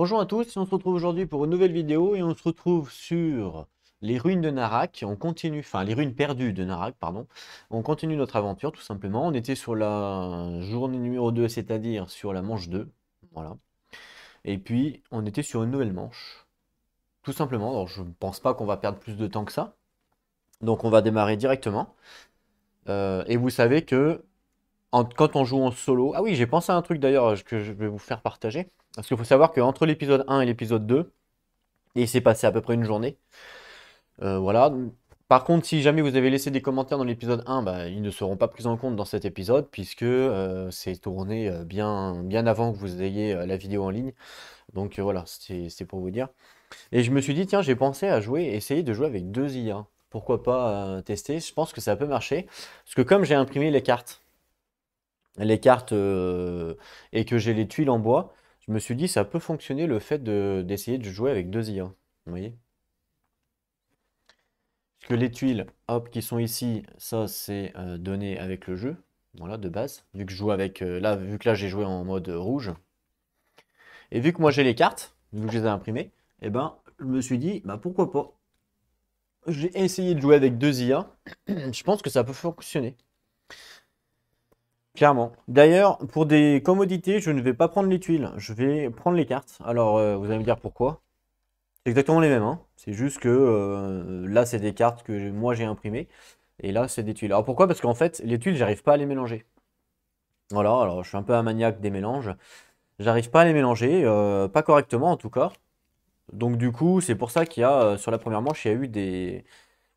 Bonjour à tous, on se retrouve aujourd'hui pour une nouvelle vidéo et on se retrouve sur les ruines de Narak. On continue, enfin les ruines perdues de Narak, pardon. On continue notre aventure tout simplement. On était sur la journée numéro 2, c'est-à-dire sur la manche 2. Voilà. Et puis on était sur une nouvelle manche. Tout simplement. Alors je ne pense pas qu'on va perdre plus de temps que ça. Donc on va démarrer directement. Et vous savez que quand on joue en solo. Ah oui, j'ai pensé à un truc d'ailleurs que je vais vous faire partager. Parce qu'il faut savoir qu'entre l'épisode 1 et l'épisode 2, et il s'est passé à peu près une journée. Voilà. Par contre, si jamais vous avez laissé des commentaires dans l'épisode 1, bah, ils ne seront pas pris en compte dans cet épisode, puisque c'est tourné bien avant que vous ayez la vidéo en ligne. Donc voilà, c'est pour vous dire. Et je me suis dit, tiens, j'ai pensé à essayer de jouer avec deux IA. Pourquoi pas tester? Je pense que ça peut marcher. Parce que comme j'ai imprimé les cartes et que j'ai les tuiles en bois, je me suis dit, ça peut fonctionner le fait d'essayer de jouer avec deux IA. Vous voyez? Parce que les tuiles, hop, qui sont ici, ça c'est donné avec le jeu, voilà, de base. Vu que je joue avec, vu que là j'ai joué en mode rouge, et vu que moi j'ai les cartes, vu que je les ai imprimées, et ben, je me suis dit, bah pourquoi pas. J'ai essayé de jouer avec deux IA, je pense que ça peut fonctionner, clairement. D'ailleurs, pour des commodités, je ne vais pas prendre les tuiles, je vais prendre les cartes. Alors, vous allez me dire pourquoi. C'est exactement les mêmes, hein. C'est juste que là, c'est des cartes que moi j'ai imprimées. Et là, c'est des tuiles. Alors pourquoi? Parce qu'en fait, les tuiles, j'arrive pas à les mélanger. Voilà, alors je suis un peu un maniaque des mélanges. J'arrive pas à les mélanger, pas correctement en tout cas. Donc du coup, c'est pour ça qu'il y a, sur la première manche, il y a eu des...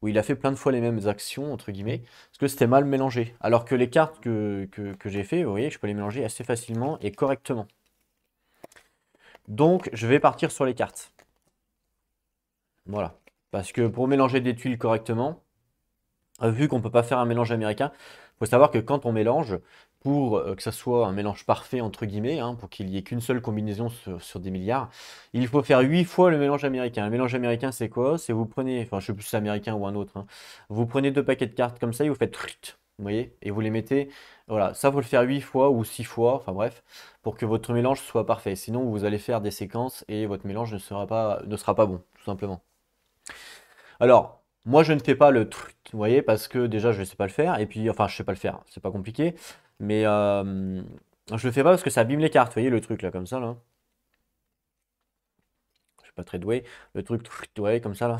où il a fait plein de fois les mêmes actions, entre guillemets, parce que c'était mal mélangé. Alors que les cartes que j'ai fait, vous voyez, je peux les mélanger assez facilement et correctement. Donc, je vais partir sur les cartes. Voilà. Parce que pour mélanger des tuiles correctement, vu qu'on ne peut pas faire un mélange américain, il faut savoir que quand on mélange, pour que ça soit un mélange parfait, entre guillemets, hein, pour qu'il n'y ait qu'une seule combinaison sur des milliards, il faut faire 8 fois le mélange américain. Le mélange américain, c'est quoi? C'est vous prenez, enfin je sais plus si c'est américain ou un autre, hein. Vous prenez deux paquets de cartes comme ça et vous faites trut, vous voyez, et vous les mettez, voilà, ça faut le faire 8 fois ou 6 fois, enfin bref, pour que votre mélange soit parfait. Sinon, vous allez faire des séquences et votre mélange ne sera pas bon, tout simplement. Alors, moi je ne fais pas le truc, vous voyez, parce que déjà je ne sais pas le faire, et puis, enfin je sais pas le faire, c'est pas compliqué, mais je le fais pas parce que ça abîme les cartes, vous voyez le truc là, comme ça là. Je suis pas très doué, le truc, ouais, comme ça là,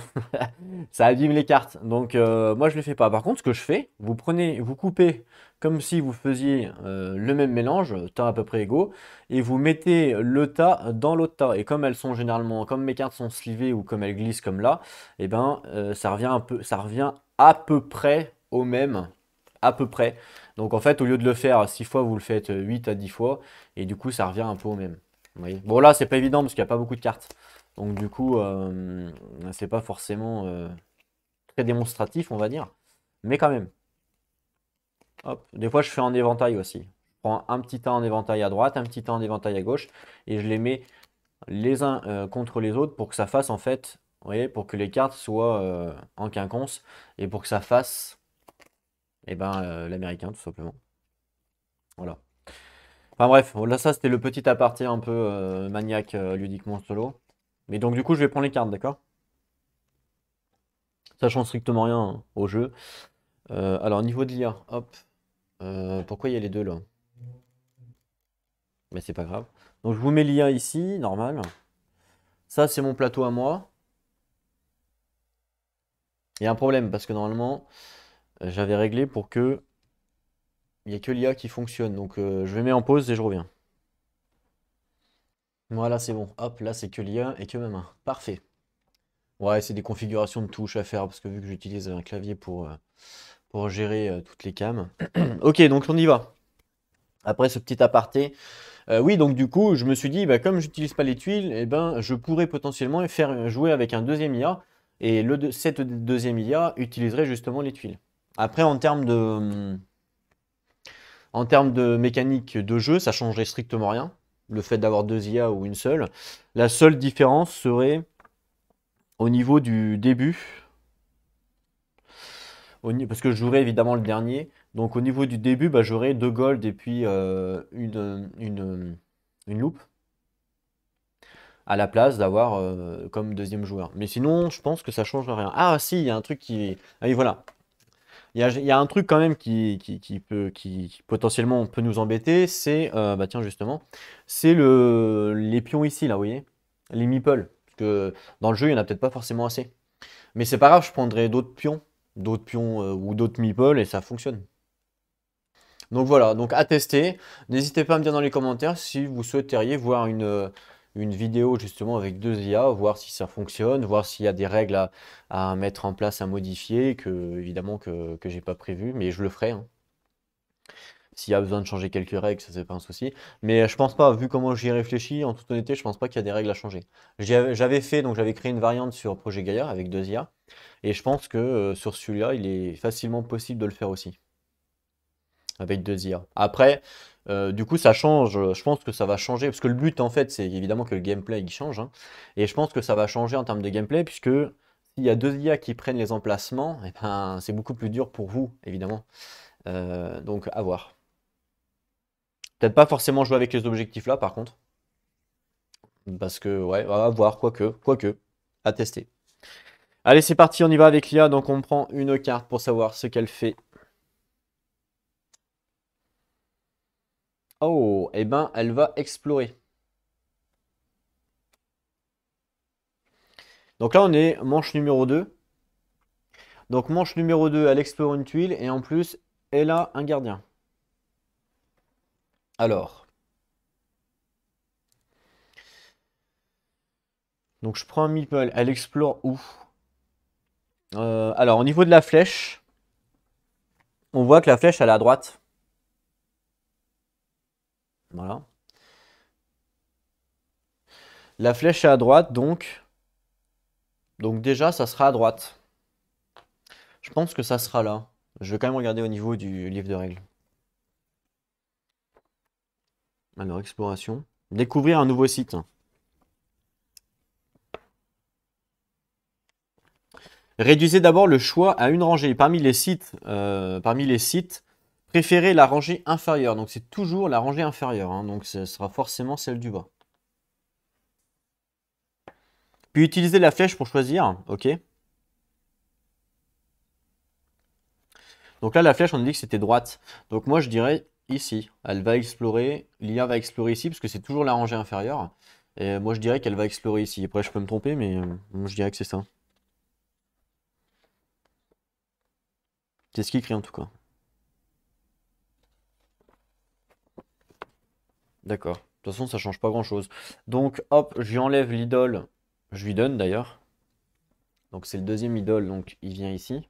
ça abîme les cartes, donc moi je le fais pas. Par contre, ce que je fais, vous prenez, vous coupez comme si vous faisiez le même mélange, tas à peu près égaux, et vous mettez le tas dans l'autre tas. Et comme elles sont généralement, comme mes cartes sont slivées ou comme elles glissent comme là, et ben ça revient un peu, ça revient à peu près au même, à peu près. Donc en fait, au lieu de le faire 6 fois, vous le faites 8 à 10 fois, et du coup ça revient un peu au même. Vous voyez. Bon là, c'est pas évident parce qu'il n'y a pas beaucoup de cartes. Donc du coup, c'est pas forcément très démonstratif, on va dire. Mais quand même. Hop. Des fois, je fais en éventail aussi. Je prends un petit tas en éventail à droite, un petit tas en éventail à gauche, et je les mets les uns contre les autres pour que ça fasse en fait, vous voyez, pour que les cartes soient en quinconce et pour que ça fasse, eh ben, l'américain tout simplement. Voilà. Enfin bref, là ça c'était le petit aparté un peu maniaque ludiquement solo. Mais donc du coup je vais prendre les cartes, d'accord? Ça change strictement rien hein, au jeu. Alors niveau de l'IA, hop. Pourquoi il y a les deux là? Mais c'est pas grave. Donc je vous mets l'IA ici, normal. Ça c'est mon plateau à moi. Il y a un problème parce que normalement j'avais réglé pour que il n'y ait que l'IA qui fonctionne. Donc je vais mettre en pause et je reviens. Voilà, c'est bon. Hop, là c'est que l'IA et que ma main. Parfait. Ouais, c'est des configurations de touches à faire parce que vu que j'utilise un clavier pour gérer toutes les cams. Ok, donc on y va. Après ce petit aparté, oui, donc du coup, je me suis dit, bah, comme j'utilise pas les tuiles, eh ben, je pourrais potentiellement faire jouer avec un deuxième IA, et cette deuxième IA utiliserait justement les tuiles. Après, en termes de mécanique de jeu, ça changerait strictement rien, le fait d'avoir deux IA ou une seule. La seule différence serait au niveau du début, parce que je jouerais évidemment le dernier, donc au niveau du début, bah, j'aurais deux gold et puis une loupe. à la place d'avoir comme deuxième joueur. Mais sinon, je pense que ça change rien. Ah si, il y a un truc qui... Ah oui, voilà. Il y a un truc quand même qui potentiellement peut nous embêter, c'est, bah tiens justement, c'est les pions ici, là, vous voyez? Les meeples. Parce que dans le jeu, il n'y en a peut-être pas forcément assez. Mais c'est pas grave, je prendrai d'autres pions ou d'autres meeples et ça fonctionne. Donc voilà, donc à tester. N'hésitez pas à me dire dans les commentaires si vous souhaiteriez voir une vidéo justement avec deux IA, voir si ça fonctionne, voir s'il y a des règles à mettre en place, à modifier, évidemment que j'ai pas prévu, mais je le ferai, hein. S'il y a besoin de changer quelques règles, ça c'est pas un souci. Mais je pense pas, vu comment j'y ai réfléchi, en toute honnêteté, je pense pas qu'il y a des règles à changer. J'avais fait, donc j'avais créé une variante sur Projet Gaillard avec deux IA, et je pense que sur celui-là, il est facilement possible de le faire aussi avec deux IA. Après, du coup, ça change. Je pense que ça va changer parce que le but, en fait, c'est évidemment que le gameplay il change, hein. Et je pense que ça va changer en termes de gameplay puisque s'il y a deux IA qui prennent les emplacements, eh ben, c'est beaucoup plus dur pour vous, évidemment. Donc, à voir. Peut-être pas forcément jouer avec les objectifs là, par contre, parce que ouais, à voir, quoique, à tester. Allez, c'est parti, on y va avec l'IA. Donc, on prend une carte pour savoir ce qu'elle fait. Oh, eh ben, elle va explorer. Donc là, on est manche numéro 2. Donc manche numéro 2, elle explore une tuile et en plus, elle a un gardien. Alors, donc je prends un meeple, elle explore où? Alors au niveau de la flèche, on voit que la flèche elle est à droite. Voilà. La flèche est à droite, donc déjà ça sera à droite. Je pense que ça sera là. Je vais quand même regarder au niveau du livre de règles. Alors, exploration. Découvrir un nouveau site. Réduisez d'abord le choix à une rangée. Parmi les sites, préférez la rangée inférieure. Donc c'est toujours la rangée inférieure, hein. Donc ce sera forcément celle du bas. Puis utiliser la flèche pour choisir. Ok. Donc là, la flèche, on a dit que c'était droite. Donc moi, je dirais ici. Elle va explorer. L'IA va explorer ici, parce que c'est toujours la rangée inférieure. Et moi, je dirais qu'elle va explorer ici. Après, je peux me tromper, mais moi, je dirais que c'est ça. C'est ce qui écrit en tout cas. D'accord. De toute façon, ça change pas grand-chose. Donc, hop, je lui enlève l'idole. Je lui donne d'ailleurs. Donc, c'est le deuxième idole, donc il vient ici.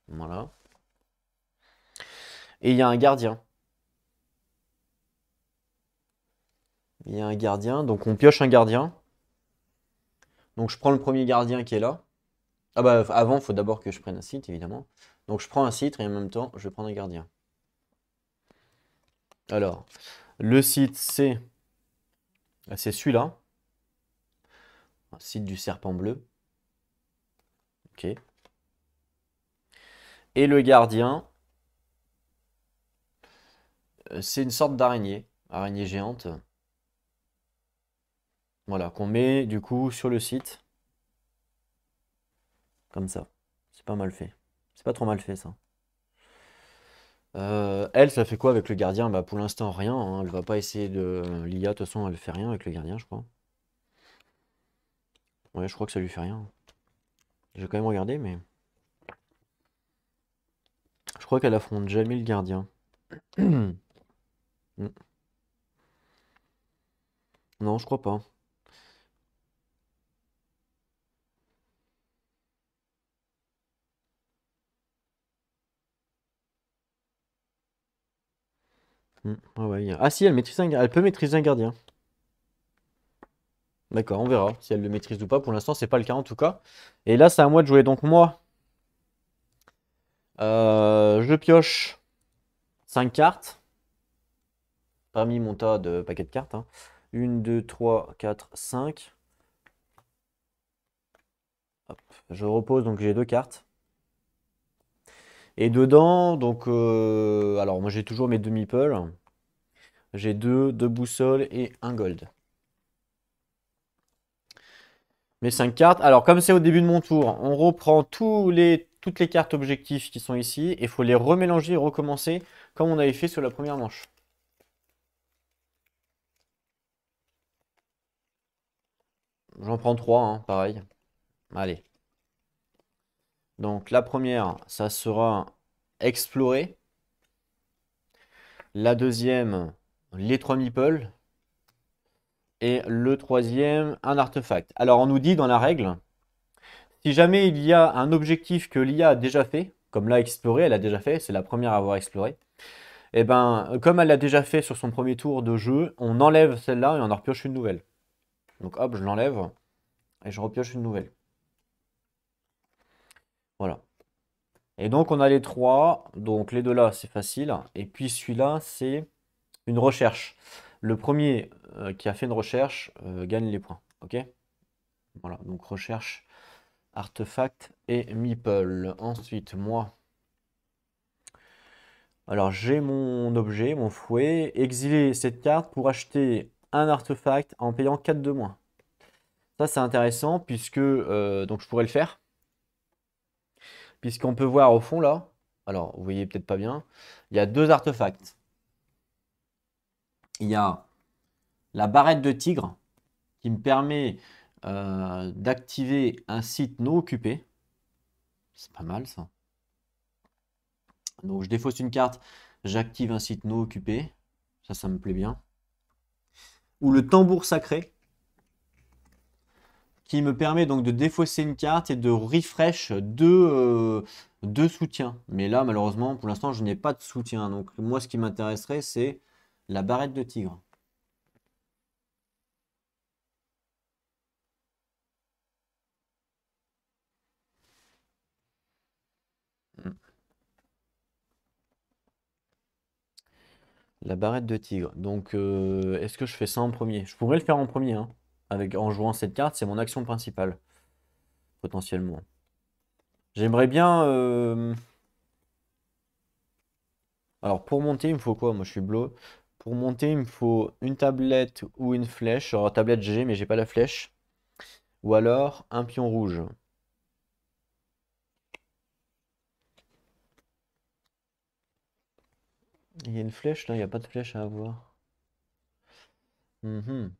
Voilà. Et il y a un gardien. Il y a un gardien, donc on pioche un gardien. Donc, je prends le premier gardien qui est là. Ah bah, avant, il faut d'abord que je prenne un site, évidemment. Donc, je prends un site et en même temps, je vais prendre un gardien. Alors, le site, c'est celui-là. Un site du serpent bleu. Ok. Et le gardien, c'est une sorte d'araignée. Araignée géante. Voilà, qu'on met du coup sur le site. Comme ça. C'est pas mal fait. C'est pas trop mal fait ça. Elle, ça fait quoi avec le gardien? Bah pour l'instant rien, hein. Elle va pas essayer de. L'IA, de toute façon, elle fait rien avec le gardien, je crois. Ouais, je crois que ça lui fait rien. Je vais quand même regarder, mais. Je crois qu'elle affronte jamais le gardien. Hmm. Non, je crois pas. Ah ouais, ah si, elle peut maîtriser un gardien. D'accord, on verra si elle le maîtrise ou pas. Pour l'instant, c'est pas le cas en tout cas. Et là, c'est à moi de jouer. Donc moi, je pioche 5 cartes parmi mon tas de paquets de cartes, hein. 1, 2, 3, 4, 5. Hop, je repose, donc j'ai deux cartes. Et dedans, donc, alors moi j'ai toujours mes deux meeples. J'ai deux boussoles et un gold. Mes 5 cartes. Alors, comme c'est au début de mon tour, on reprend toutes les cartes objectifs qui sont ici. Et il faut les remélanger et recommencer comme on avait fait sur la première manche. J'en prends 3, hein, pareil. Allez. Donc, la première, ça sera explorer. La deuxième, les 3 meeples. Et le troisième, un artefact. Alors, on nous dit dans la règle, si jamais il y a un objectif que l'IA a déjà fait, comme là, explorer, elle a déjà fait, c'est la première à avoir exploré, et ben, comme elle l'a déjà fait sur son premier tour de jeu, on enlève celle-là et on en repioche une nouvelle. Donc hop, je l'enlève et je repioche une nouvelle. Voilà. Et donc on a les trois, donc les deux là c'est facile, et puis celui-là c'est une recherche. Le premier qui a fait une recherche gagne les points, ok? Voilà, donc recherche, artefact et meeple. Ensuite, moi, alors j'ai mon objet, mon fouet, exiler cette carte pour acheter un artefact en payant 4 de moins. Ça c'est intéressant puisque donc je pourrais le faire. Puisqu'on peut voir au fond là, alors vous voyez peut-être pas bien, il y a deux artefacts. Il y a la barrette de tigre qui me permet d'activer un site non occupé. C'est pas mal ça. Donc je défausse une carte, j'active un site non occupé. Ça me plaît bien. Ou le tambour sacré qui me permet donc de défausser une carte et de refresh deux soutiens. Mais là, malheureusement, pour l'instant, je n'ai pas de soutien. Donc moi, ce qui m'intéresserait, c'est la barrette de tigre. Hmm. La barrette de tigre. Donc, est-ce que je fais ça en premier? Je pourrais le faire en premier, hein, en jouant cette carte. C'est mon action principale, potentiellement. J'aimerais bien... Alors, pour monter, il me faut quoi? Moi, je suis bleu. Pour monter, il me faut une tablette ou une flèche. Alors, tablette, j'ai, mais j'ai pas la flèche. Ou alors, un pion rouge. Il y a une flèche là, il n'y a pas de flèche à avoir. Mhm.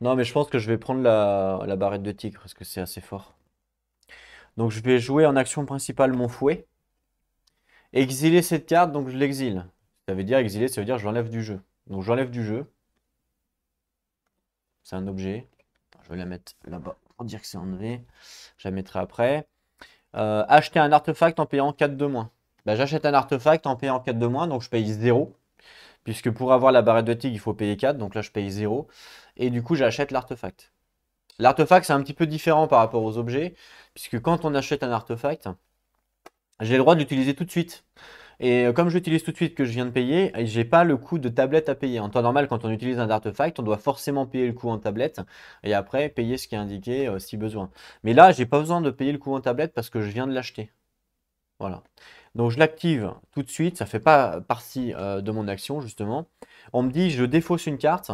Non, mais je pense que je vais prendre la barrette de tigre parce que c'est assez fort. Donc je vais jouer en action principale mon fouet. Exiler cette carte, donc je l'exile. Ça veut dire exiler, ça veut dire je l'enlève du jeu. Donc je l'enlève du jeu. C'est un objet. Je vais la mettre là-bas pour dire que c'est enlevé. Je la mettrai après. Acheter un artefact en payant 4 de moins. Bah, j'achète un artefact en payant 4 de moins, donc je paye 0. Puisque pour avoir la barrette de tigre, il faut payer 4. Donc là, je paye 0. Et du coup, j'achète l'artefact. L'artefact, c'est un petit peu différent par rapport aux objets, puisque quand on achète un artefact, j'ai le droit de l'utiliser tout de suite. Et comme je l'utilise tout de suite que je viens de payer, j'ai pas le coût de tablette à payer. En temps normal, quand on utilise un artefact, on doit forcément payer le coût en tablette et après payer ce qui est indiqué si besoin. Mais là, j'ai pas besoin de payer le coût en tablette parce que je viens de l'acheter. Voilà. Donc je l'active tout de suite, ça fait pas partie de mon action justement. On me dit je défausse une carte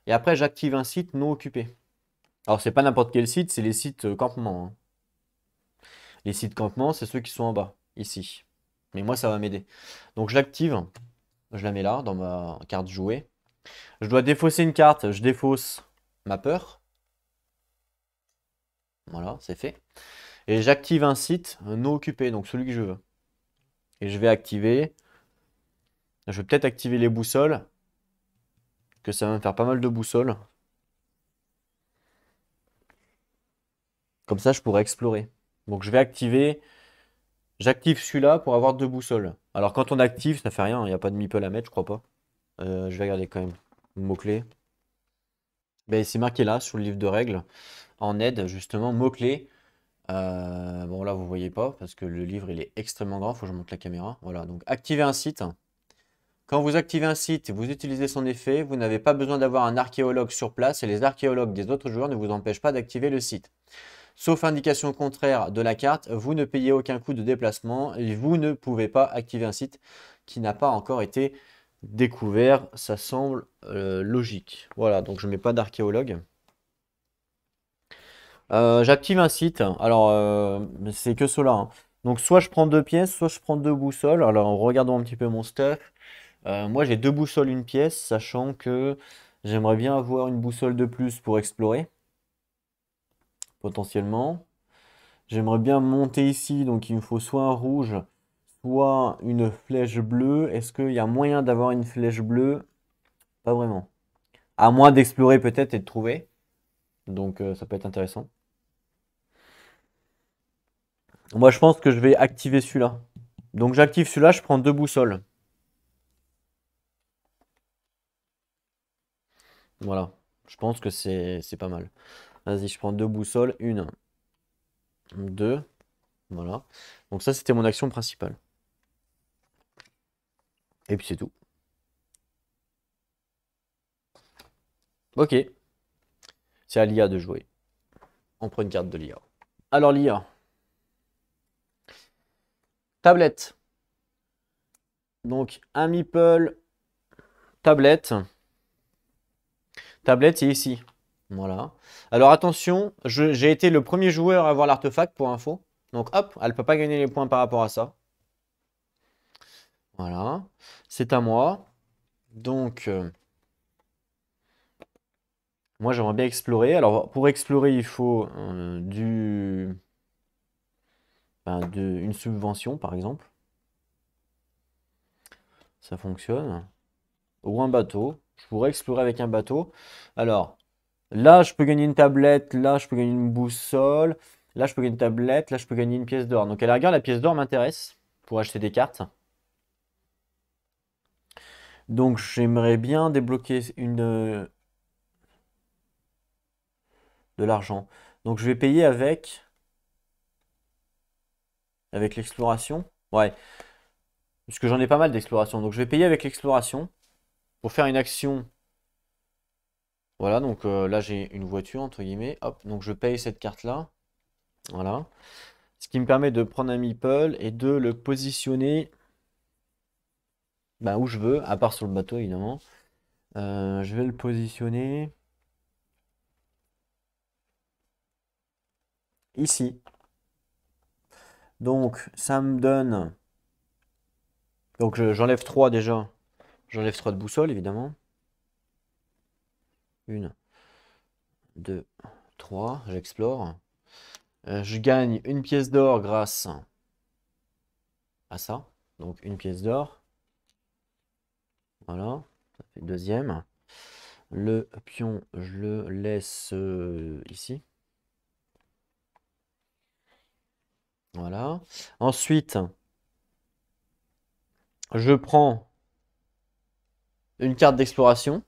et après j'active un site non occupé. Alors, c'est pas n'importe quel site, c'est les sites campement, hein. Les sites campement, c'est ceux qui sont en bas, ici. Mais moi, ça va m'aider. Donc, je l'active. Je la mets là, dans ma carte jouée. Je dois défausser une carte. Je défausse ma peur. Voilà, c'est fait. Et j'active un site non occupé, donc celui que je veux. Et je vais activer. Je vais peut-être activer les boussoles. Que ça va me faire pas mal de boussoles. Comme ça, je pourrais explorer. Donc, je vais activer. J'active celui-là pour avoir deux boussoles. Alors, quand on active, ça fait rien. Il n'y a pas de meeple à mettre, je crois pas. Je vais regarder quand même. Mots-clés. Ben, c'est marqué là sur le livre de règles. En aide, justement, mots-clés. Bon, là, vous voyez pas parce que le livre il est extrêmement grand. Faut que je monte la caméra. Voilà. Donc, activer un site. Quand vous activez un site, vous utilisez son effet. Vous n'avez pas besoin d'avoir un archéologue sur place et les archéologues des autres joueurs ne vous empêchent pas d'activer le site. Sauf indication contraire de la carte, vous ne payez aucun coût de déplacement et vous ne pouvez pas activer un site qui n'a pas encore été Découvert, ça semble logique. Voilà, donc je mets pas d'archéologue. J'active un site. Alors, c'est que cela, hein. Donc, soit je prends deux pièces, soit je prends deux boussoles. Alors, regardons un petit peu mon stuff. Moi, j'ai deux boussoles, une pièce, sachant que j'aimerais bien avoir une boussole de plus pour explorer, potentiellement. J'aimerais bien monter ici, donc il me faut soit un rouge, soit une flèche bleue. Est-ce qu'il y a moyen d'avoir une flèche bleue? Pas vraiment. À moins d'explorer peut-être et de trouver. Donc, ça peut être intéressant. Moi, je pense que je vais activer celui-là. Donc, j'active celui-là, je prends deux boussoles. Voilà. Je pense que c'est pas mal. Vas-y, je prends deux boussoles. Une, deux. Voilà. Donc, ça, c'était mon action principale. Et puis, c'est tout. Ok. C'est à l'IA de jouer. On prend une carte de l'IA. Alors, l'IA. Tablette. Donc, un meeple. Tablette. Tablette, c'est ici. Voilà. Alors, attention, j'ai été le premier joueur à avoir l'artefact pour info. Donc, hop, elle ne peut pas gagner les points par rapport à ça. Voilà. C'est à moi. Donc, moi, j'aimerais bien explorer. Alors, pour explorer, il faut une subvention, par exemple. Ça fonctionne. Ou un bateau. Je pourrais explorer avec un bateau. Alors, là, je peux gagner une tablette. Là, je peux gagner une boussole. Là, je peux gagner une tablette. Là, je peux gagner une pièce d'or. Donc, à la rigueur, la pièce d'or m'intéresse pour acheter des cartes. Donc, j'aimerais bien débloquer de l'argent. Donc, je vais payer avec l'exploration. Ouais, puisque j'en ai pas mal d'exploration. Donc, je vais payer avec l'exploration pour faire une action. Voilà, donc là, j'ai une voiture, entre guillemets. Hop, donc je paye cette carte-là. Voilà. Ce qui me permet de prendre un meeple et de le positionner où je veux, à part sur le bateau, évidemment. Je vais le positionner ici. Donc, ça me donne. Donc, j'enlève 3 déjà. J'enlève 3 de boussole, évidemment. Une, deux, trois. J'explore. Je gagne une pièce d'or grâce à ça. Donc, une pièce d'or. Voilà. Ça fait le deuxième. Le pion, je le laisse ici. Voilà. Ensuite, je prends une carte d'exploration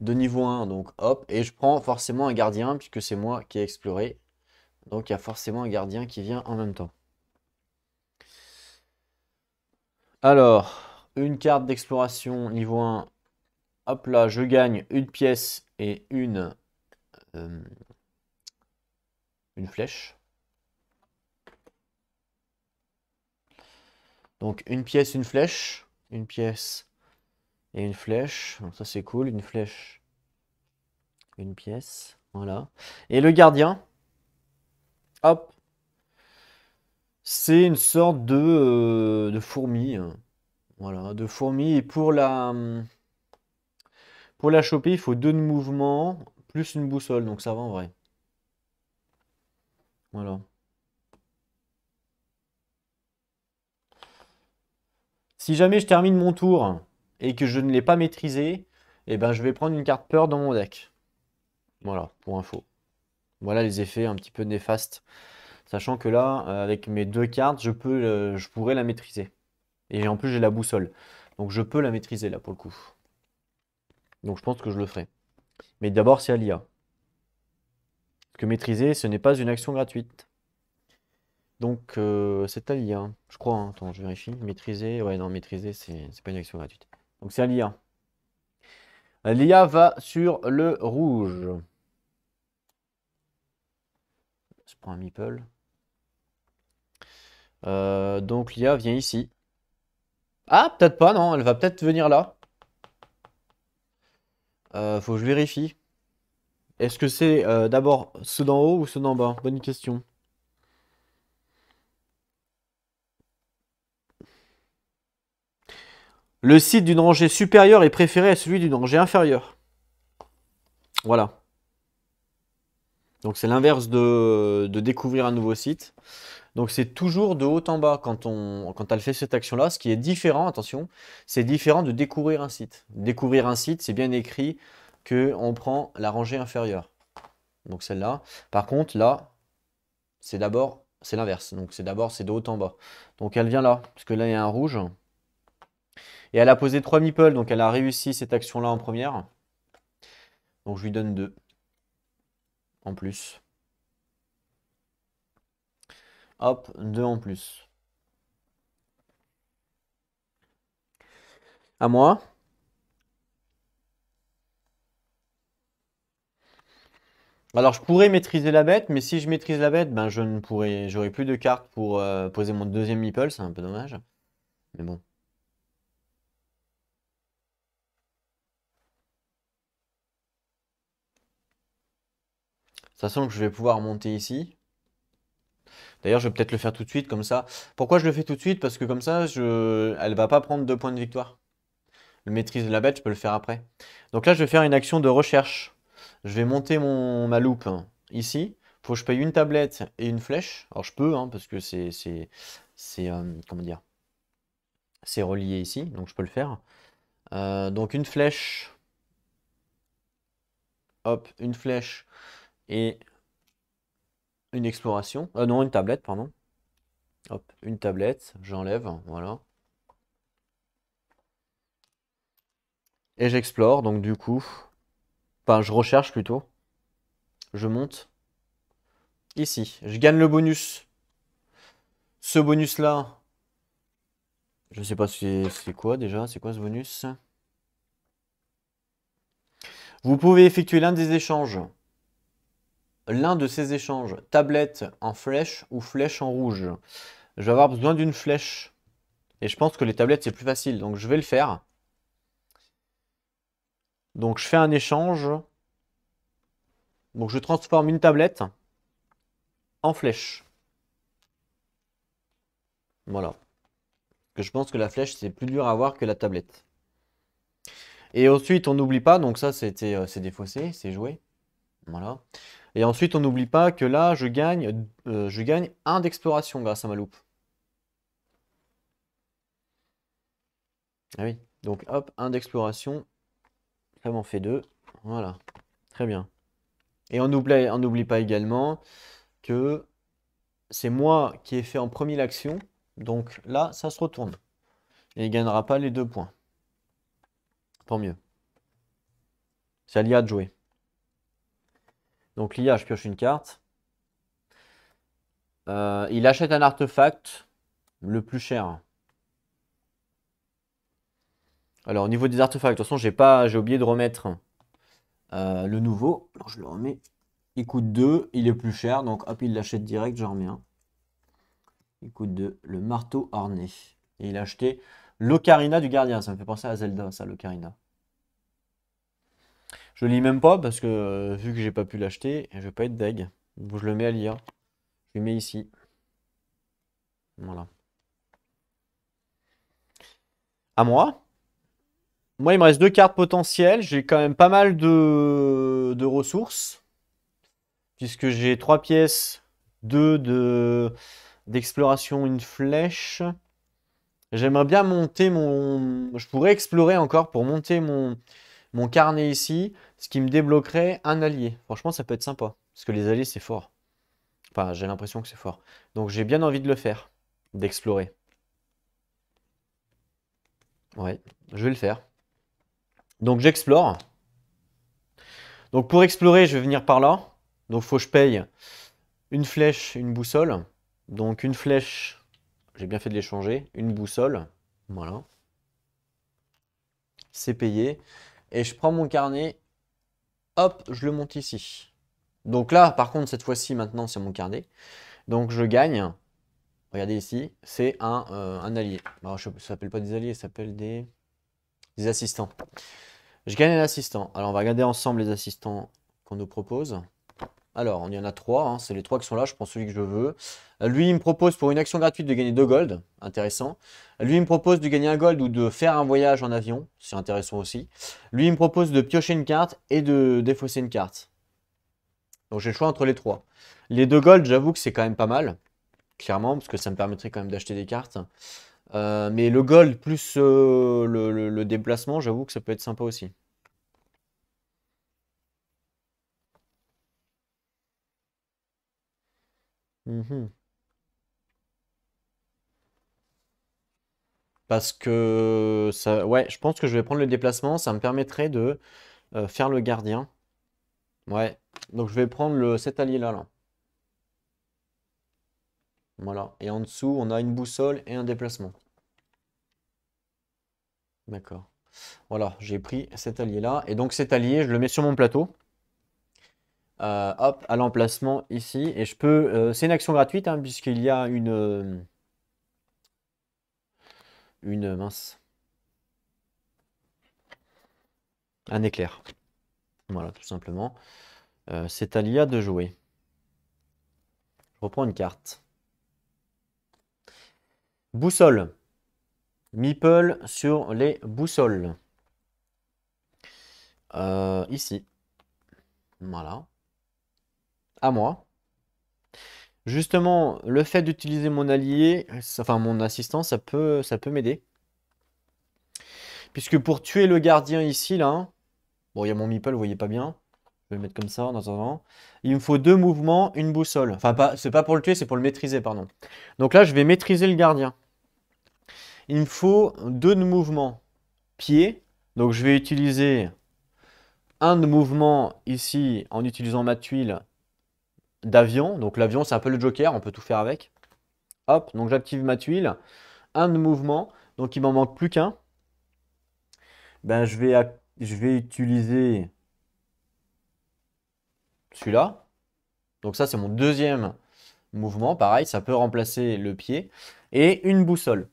de niveau 1, donc hop, et je prends forcément un gardien, puisque c'est moi qui ai exploré. Donc il y a forcément un gardien qui vient en même temps. Alors, une carte d'exploration niveau 1, hop là, je gagne une pièce et euh, une flèche. Donc une pièce, une flèche, une pièce et une flèche. Donc ça c'est cool, une flèche, une pièce, voilà. Et le gardien, hop, c'est une sorte de fourmi, hein. Voilà, de fourmi. Et pour la choper, il faut deux de mouvement, plus une boussole, donc ça va en vrai. Voilà. Si jamais je termine mon tour et que je ne l'ai pas maîtrisé, eh ben, je vais prendre une carte peur dans mon deck. Voilà, pour info. Voilà les effets un petit peu néfastes. Sachant que là, avec mes deux cartes, je pourrais la maîtriser. Et en plus, j'ai la boussole. Donc je peux la maîtriser là pour le coup. Donc je pense que je le ferai. Mais d'abord, c'est à l'IA. Parce que maîtriser, ce n'est pas une action gratuite. Donc c'est à l'IA, je crois, hein. Attends, je vérifie. Maîtriser, ouais, non, maîtriser, c'est pas une action gratuite. Donc c'est à l'IA. L'IA va sur le rouge. Je prends un meeple. Donc l'IA vient ici. Ah, peut-être pas, non. Elle va peut-être venir là. Faut que je vérifie. Est-ce que c'est d'abord ceux d'en haut ou ceux d'en bas? Bonne question. Le site d'une rangée supérieure est préféré à celui d'une rangée inférieure. Voilà. Donc c'est l'inverse de découvrir un nouveau site. Donc c'est toujours de haut en bas quand elle fait cette action-là. Ce qui est différent, attention, c'est différent de découvrir un site. Découvrir un site, c'est bien écrit qu'on prend la rangée inférieure. Donc celle-là. Par contre, là, c'est l'inverse. Donc c'est de haut en bas. Donc elle vient là, parce que là il y a un rouge. Et elle a posé 3 meeples, donc elle a réussi cette action-là en première. Donc je lui donne 2 en plus. Hop, 2 en plus. À moi. Alors je pourrais maîtriser la bête, mais si je maîtrise la bête, ben j'aurai plus de cartes pour poser mon deuxième meeple, c'est un peu dommage. Mais bon. Sachant que je vais pouvoir monter ici. D'ailleurs, je vais peut-être le faire tout de suite comme ça. Pourquoi je le fais tout de suite? Parce que comme ça, elle va pas prendre 2 points de victoire. Le maîtrise de la bête, je peux le faire après. Donc là, je vais faire une action de recherche. Je vais monter ma loupe ici. Faut que je paye une tablette et une flèche. Alors je peux, hein, parce que comment dire, c'est relié ici, donc je peux le faire. Donc une flèche, hop, une flèche et une exploration. Non, une tablette, pardon. Hop, une tablette, j'enlève, voilà. Et j'explore, donc du coup, enfin je recherche plutôt. Je monte ici. Je gagne le bonus. Ce bonus-là, je sais pas c'est quoi déjà, c'est quoi ce bonus? Vous pouvez effectuer l'un des échanges. L'un de ces échanges, tablette en flèche ou flèche en rouge. Je vais avoir besoin d'une flèche. Et je pense que les tablettes, c'est plus facile. Donc je vais le faire. Donc je fais un échange. Donc je transforme une tablette en flèche. Voilà. Que je pense que la flèche, c'est plus dur à avoir que la tablette. Et ensuite, on n'oublie pas, donc ça, c'est défaussé, c'est joué. Voilà. Et ensuite, on n'oublie pas que là, je gagne 1 d'exploration grâce à ma loupe. Ah oui. Donc hop, 1 d'exploration. Ça m'en fait 2. Voilà. Très bien. Et on n'oublie pas également que c'est moi qui ai fait en premier l'action. Donc là, ça se retourne. Et il ne gagnera pas les 2 points. Tant mieux. C'est à l'IA de jouer. Donc l'IA, je pioche une carte. Il achète un artefact le plus cher. Alors au niveau des artefacts, de toute façon, j'ai oublié de remettre le nouveau. Alors je le remets. Il coûte 2, il est plus cher, donc hop, il l'achète direct, j'en remets un. Il coûte 2, le marteau harnais. Et il a acheté l'ocarina du gardien. Ça me fait penser à Zelda, ça, l'ocarina. Je lis même pas parce que vu que j'ai pas pu l'acheter, je vais pas être deg. Donc je le mets à l'IA. Je le mets ici. Voilà. À moi. Moi, il me reste 2 cartes potentielles. J'ai quand même pas mal de ressources. Puisque j'ai 3 pièces, 2 d'exploration, une flèche. J'aimerais bien monter mon... Je pourrais explorer encore pour monter mon carnet ici, ce qui me débloquerait un allié. Franchement, ça peut être sympa. Parce que les alliés, c'est fort. Enfin, j'ai l'impression que c'est fort. Donc j'ai bien envie de le faire. D'explorer. Ouais, je vais le faire. Donc j'explore. Donc pour explorer, je vais venir par là. Donc il faut que je paye une flèche, une boussole. Donc une flèche, j'ai bien fait de l'échanger. Une boussole. Voilà. C'est payé. Et je prends mon carnet. Hop, je le monte ici. Donc là, par contre, cette fois-ci, maintenant, c'est mon carnet. Donc je gagne Regardez ici, c'est un allié. Alors, ça s'appelle pas des alliés, ça s'appelle des assistants. Je gagne un assistant. Alors, on va regarder ensemble les assistants qu'on nous propose. Alors, il y en a 3, hein, c'est les 3 qui sont là, je prends celui que je veux. Lui, il me propose pour une action gratuite de gagner 2 gold, intéressant. Lui, il me propose de gagner un gold ou de faire un voyage en avion, c'est intéressant aussi. Lui, il me propose de piocher une carte et de défausser une carte. Donc, j'ai le choix entre les 3. Les 2 gold, j'avoue que c'est quand même pas mal, clairement, parce que ça me permettrait quand même d'acheter des cartes. Mais le gold plus le déplacement, j'avoue que ça peut être sympa aussi. Mhm. Parce que ça, ouais, je pense que je vais prendre le déplacement. Ça me permettrait de faire le gardien. Ouais. Donc je vais prendre cet allié-là, là. Voilà. Et en dessous, on a une boussole et un déplacement. D'accord. Voilà, j'ai pris cet allié-là. Et donc cet allié, je le mets sur mon plateau. Hop, à l'emplacement ici. Et je peux. C'est une action gratuite, hein, puisqu'il y a une mince. Un éclair. Voilà, tout simplement. C'est à l'IA de jouer. Je reprends une carte. Boussole. Meeple sur les boussoles. Ici. Voilà. À moi. Justement, le fait d'utiliser mon allié, enfin mon assistant, ça peut m'aider. Puisque pour tuer le gardien ici, là, bon, il y a mon meeple, vous voyez pas bien. Je vais le mettre comme ça, dans un temps. Il me faut 2 mouvements, une boussole. Enfin, c'est pas pour le tuer, c'est pour le maîtriser, pardon. Donc là, je vais maîtriser le gardien. Il me faut 2 de mouvement pied. Donc je vais utiliser un de mouvement ici en utilisant ma tuile d'avion. Donc l'avion, c'est un peu le joker, on peut tout faire avec. Hop, donc j'active ma tuile. Un de mouvement, donc il m'en manque plus qu'un. Ben, je vais utiliser celui-là. Donc ça, c'est mon deuxième mouvement. Pareil, ça peut remplacer le pied. Et une boussole.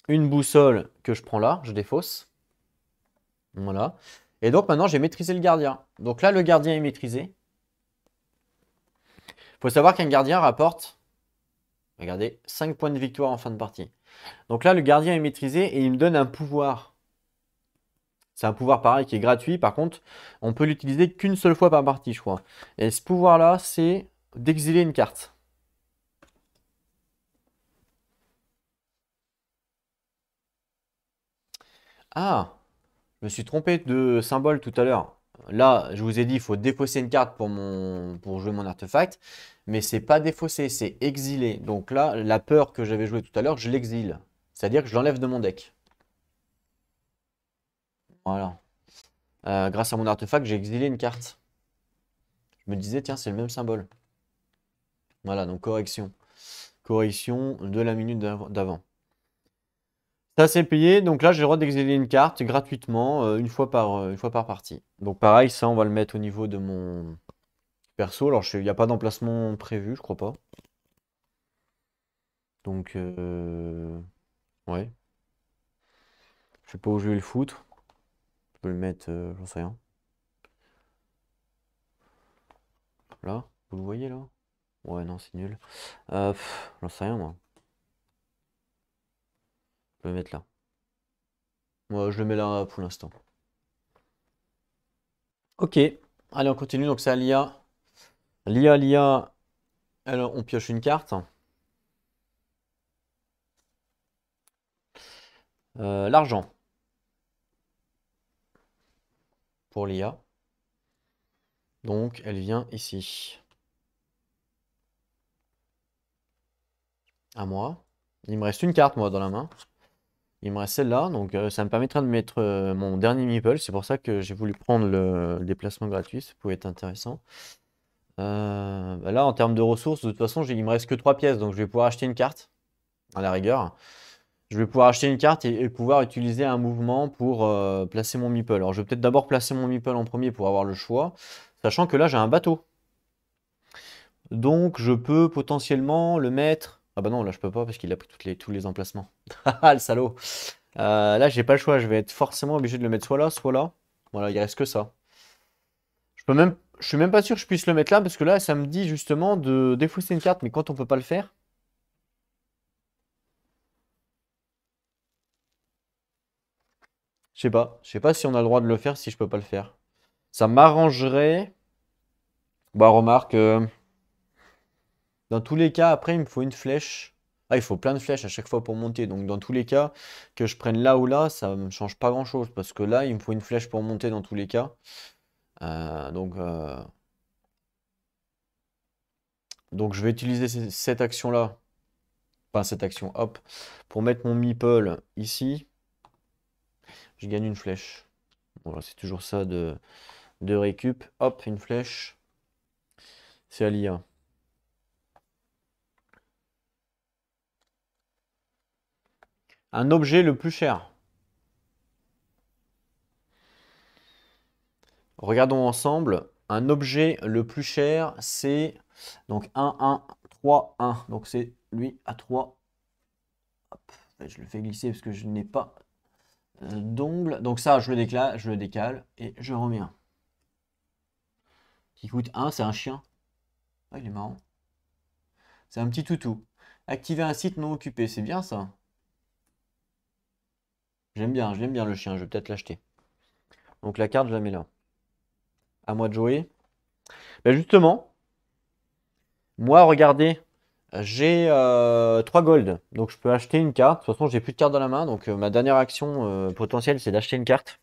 Une boussole que je prends là, je défausse. Voilà. Et donc maintenant, j'ai maîtrisé le gardien. Donc là, le gardien est maîtrisé. Il faut savoir qu'un gardien rapporte, regardez, 5 points de victoire en fin de partie. Donc là, le gardien est maîtrisé et il me donne un pouvoir. C'est un pouvoir pareil qui est gratuit. Par contre, on peut l'utiliser qu'une seule fois par partie, je crois. Et ce pouvoir-là, c'est d'exiler une carte. Ah, je me suis trompé de symbole tout à l'heure. Là, je vous ai dit, il faut défausser une carte pour jouer mon artefact. Mais c'est pas défausser, c'est exiler. Donc là, la peur que j'avais jouée tout à l'heure, je l'exile. C'est-à-dire que je l'enlève de mon deck. Voilà. Grâce à mon artefact, j'ai exilé une carte. Je me disais, tiens, c'est le même symbole. Voilà, donc correction. Correction de la minute d'avant. Ça, c'est payé. Donc là, j'ai le droit d'exiler une carte gratuitement une fois par partie. Donc pareil, ça, on va le mettre au niveau de mon perso. Alors, il n'y a pas d'emplacement prévu, je crois pas. Donc, ouais. Je sais pas où je vais le foutre. Je peux le mettre, j'en sais rien. Là, vous le voyez là? Ouais, non, c'est nul. J'en sais rien, moi. Je peux le mettre là. Moi, je le mets là pour l'instant. Ok. Allez, on continue. Donc, c'est à l'IA. L'IA. Alors, on pioche une carte. L'argent pour l'IA. Donc, elle vient ici. À moi. Il me reste une carte, moi, dans la main. Il me reste celle-là. Donc, ça me permettra de mettre mon dernier meeple. C'est pour ça que j'ai voulu prendre le déplacement gratuit. Ça pouvait être intéressant. Bah là, en termes de ressources, de toute façon, il me reste que 3 pièces. Donc, je vais pouvoir acheter une carte, à la rigueur. Je vais pouvoir acheter une carte et pouvoir utiliser un mouvement pour placer mon meeple. Alors, je vais peut-être d'abord placer mon meeple en premier pour avoir le choix. Sachant que là, j'ai un bateau. Donc je peux potentiellement le mettre. Ah bah non, là je peux pas parce qu'il a pris tous les emplacements. Ah le salaud. Là j'ai pas le choix, je vais être forcément obligé de le mettre soit là, soit là. Voilà, il reste que ça. Je suis même pas sûr que je puisse le mettre là parce que là ça me dit justement de défausser une carte, mais quand on peut pas le faire. Je sais pas si on a le droit de le faire si je peux pas le faire. Ça m'arrangerait. Bah remarque, dans tous les cas, après il me faut une flèche. Ah, il faut plein de flèches à chaque fois pour monter. Donc dans tous les cas, que je prenne là ou là, ça me change pas grand-chose. Parce que là, il me faut une flèche pour monter dans tous les cas. Euh, donc, euh, donc je vais utiliser cette action-là. Enfin cette action, hop. Pour mettre mon meeple ici, je gagne une flèche. Voilà, c'est toujours ça de récup. Hop, une flèche. C'est à l'IA. Un objet le plus cher. Regardons ensemble. Un objet le plus cher, c'est donc 1, 3, 1. Donc c'est lui à 3. Hop. Je le fais glisser parce que je n'ai pas d'ongle. Donc ça, je le décale et je remets un. Qui coûte 1, c'est un chien. Ah, il est marrant. C'est un petit toutou. Activer un site non occupé, c'est bien ça. Je l'aime bien le chien, je vais peut-être l'acheter. Donc la carte, je la mets là. À moi de jouer. Ben justement, moi, regardez, j'ai 3 gold. Donc je peux acheter une carte. De toute façon, j'ai plus de cartes dans la main. Donc ma dernière action potentielle, c'est d'acheter une carte.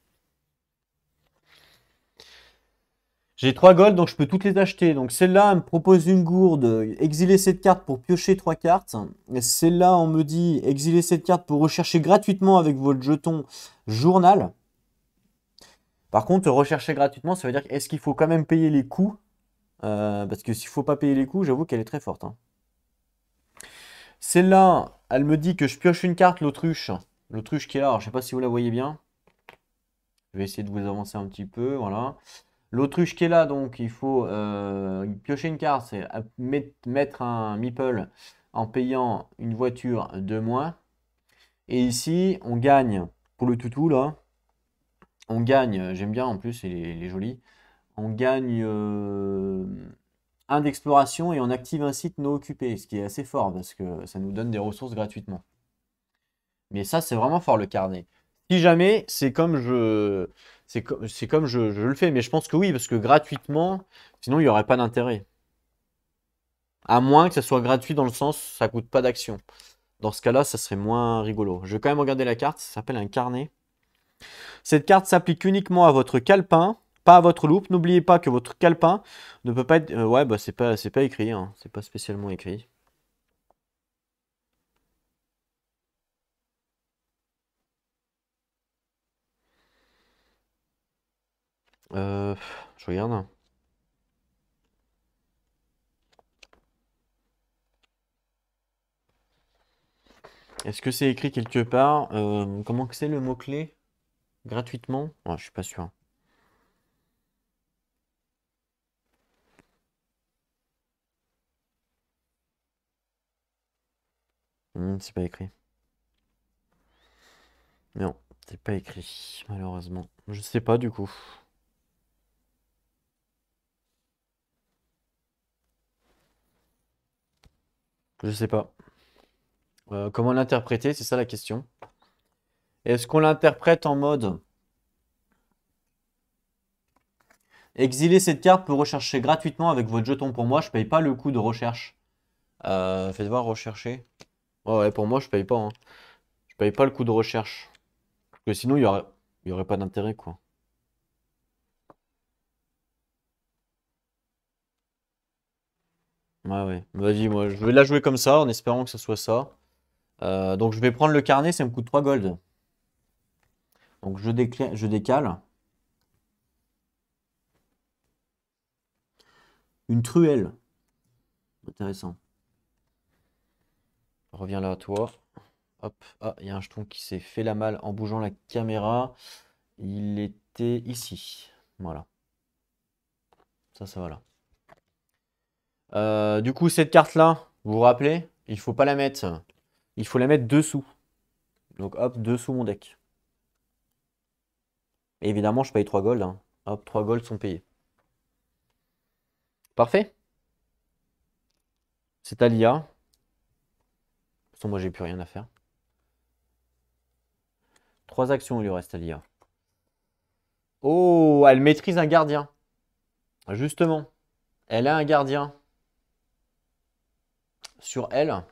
J'ai 3 gold, donc je peux toutes les acheter. Donc celle-là, elle me propose une gourde. Exiler cette carte pour piocher 3 cartes. Et celle-là, on me dit exiler cette carte pour rechercher gratuitement avec votre jeton journal. Par contre, rechercher gratuitement, ça veut dire est-ce qu'il faut quand même payer les coûts. Parce que s'il faut pas payer les coûts, j'avoue qu'elle est très forte, hein. Celle-là, elle me dit que je pioche une carte, l'autruche. L'autruche qui est là, alors je sais pas si vous la voyez bien. Je vais essayer de vous avancer un petit peu, voilà. L'autruche qui est là, donc il faut piocher une carte, c'est mettre un meeple en payant une voiture de moins. Et ici, on gagne, pour le toutou là, on gagne, j'aime bien en plus, il est joli, on gagne un d'exploration et on active un site non occupé, ce qui est assez fort parce que ça nous donne des ressources gratuitement. Mais ça, c'est vraiment fort le carnet. Si jamais, c'est comme je le fais, mais je pense que oui, parce que gratuitement, sinon il n'y aurait pas d'intérêt. À moins que ça soit gratuit dans le sens, ça coûte pas d'action. Dans ce cas-là, ça serait moins rigolo. Je vais quand même regarder la carte, ça s'appelle un carnet. Cette carte s'applique uniquement à votre calepin, pas à votre loupe. N'oubliez pas que votre calepin ne peut pas être. Ouais, bah c'est pas écrit, hein. C'est pas spécialement écrit. Je regarde. Est-ce que c'est écrit quelque part? Comment que c'est le mot-clé? Gratuitement? Oh, je suis pas sûr. C'est pas écrit. Non, c'est pas écrit, malheureusement. Je sais pas du coup. Je sais pas. Comment l'interpréter, c'est ça la question. Est-ce qu'on l'interprète en mode exiler cette carte pour rechercher gratuitement avec votre jeton pour moi, je paye pas le coût de recherche. Faites voir rechercher. Ouais, ouais, pour moi, je paye pas, hein. Je paye pas le coût de recherche. Parce que sinon, il y aurait pas d'intérêt, quoi. Ouais, ouais. Vas-y, moi, je vais la jouer comme ça, en espérant que ce soit ça. Donc, je vais prendre le carnet, ça me coûte 3 gold. Donc, je décale. Une truelle. Intéressant. Reviens là à toi. Hop. Ah, il y a un jeton qui s'est fait la malle en bougeant la caméra. Il était ici. Voilà. Ça va là. Du coup, cette carte-là, vous vous rappelez, il faut pas la mettre. Il faut la mettre dessous. Donc hop, dessous mon deck. Et évidemment, je paye 3 gold, hein. Hop, 3 gold sont payés. Parfait. C'est à l'IA. De toute façon, moi, j'ai plus rien à faire. 3 actions, il lui reste à l'IA. Oh, elle maîtrise un gardien. Justement, elle a un gardien sur elle.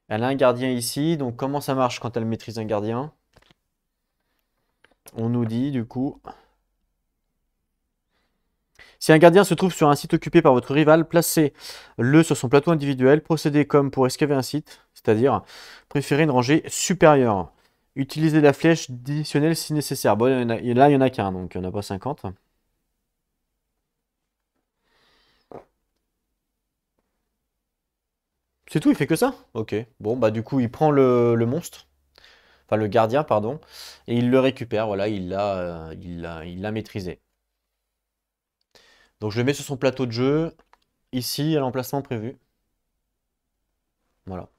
Elle a un gardien ici. Donc, comment ça marche quand elle maîtrise un gardien? On nous dit, du coup... Si un gardien se trouve sur un site occupé par votre rival, placez-le sur son plateau individuel. Procédez comme pour escaver un site, c'est-à-dire préférez une rangée supérieure. Utilisez la flèche additionnelle si nécessaire. Bon, là, il n'y en a qu'un, donc il n'y en a pas 50. C'est tout, il fait que ça? Ok. Bon, bah du coup, il prend le monstre, enfin le gardien, pardon, et il le récupère. Voilà, il l'a maîtrisé. Donc je le mets sur son plateau de jeu, ici, à l'emplacement prévu. Voilà.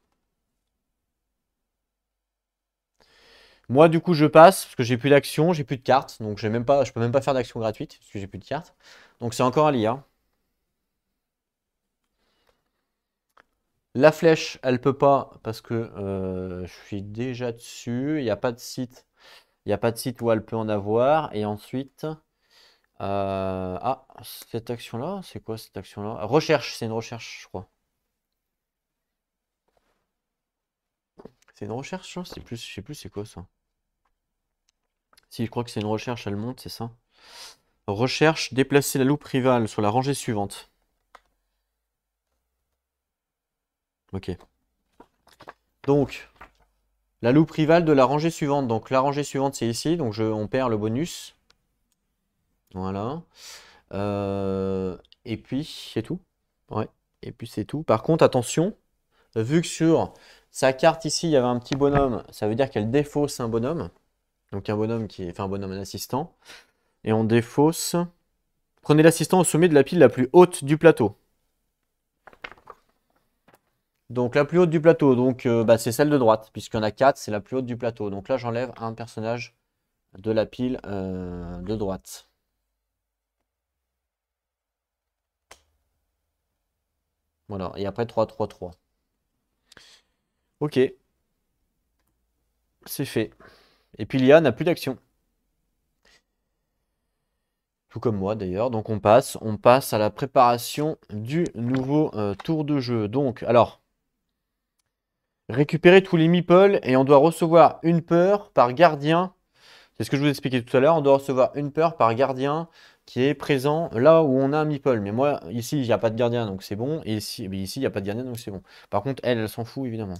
Moi, du coup, je passe parce que j'ai plus d'action, j'ai plus de cartes, donc je peux même pas faire d'action gratuite parce que j'ai plus de cartes. Donc c'est encore à l'IA. La flèche, elle peut pas parce que je suis déjà dessus. Il n'y a pas de site. Il n'y a pas de site où elle peut en avoir. Et ensuite, ah, cette action-là, c'est quoi cette action-là? Recherche, c'est une recherche, je crois. C'est une recherche, ça? C'est plus, je sais plus, c'est quoi ça? Si, je crois que c'est une recherche, elle monte, c'est ça. Recherche, déplacer la loupe rivale sur la rangée suivante. Ok. Donc, la loupe rivale de la rangée suivante. Donc, la rangée suivante, c'est ici. Donc, on perd le bonus. Voilà. Et puis, c'est tout. Ouais. Et puis, c'est tout. Par contre, attention, vu que sur sa carte ici, il y avait un petit bonhomme, ça veut dire qu'elle défausse un bonhomme. Donc, un bonhomme qui est, enfin, un bonhomme, un assistant. Et on défausse. Prenez l'assistant au sommet de la pile la plus haute du plateau. Donc la plus haute du plateau, donc bah, c'est celle de droite, puisqu'il y en a 4, c'est la plus haute du plateau. Donc là, j'enlève un personnage de la pile de droite. Voilà, et après 3, 3, 3. Ok, c'est fait. Et puis l'IA n'a plus d'action. Tout comme moi d'ailleurs. Donc on passe à la préparation du nouveau tour de jeu. Donc, alors, récupérer tous les meeples et on doit recevoir une peur par gardien. C'est ce que je vous expliquais tout à l'heure. On doit recevoir une peur par gardien qui est présent là où on a un meeple. Mais moi, ici, il n'y a pas de gardien, donc c'est bon. Et ici, mais ici, il n'y a pas de gardien, donc c'est bon. Par contre, elle s'en fout, évidemment.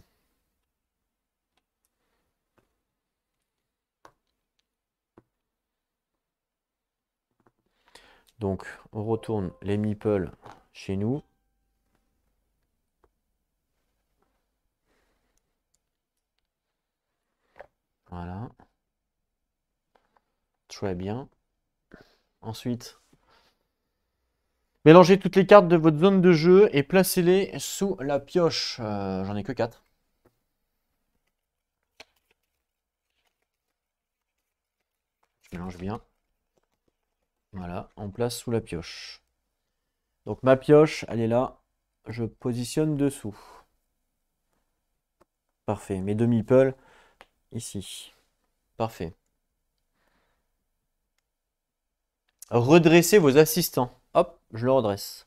Donc, on retourne les meeples chez nous. Voilà. Très bien. Ensuite, mélangez toutes les cartes de votre zone de jeu et placez-les sous la pioche. J'en ai que 4. Je mélange bien. Voilà, on place sous la pioche. Donc ma pioche, elle est là. Je positionne dessous. Parfait. Mes deux meeples, ici. Parfait. Redressez vos assistants. Hop, je le redresse.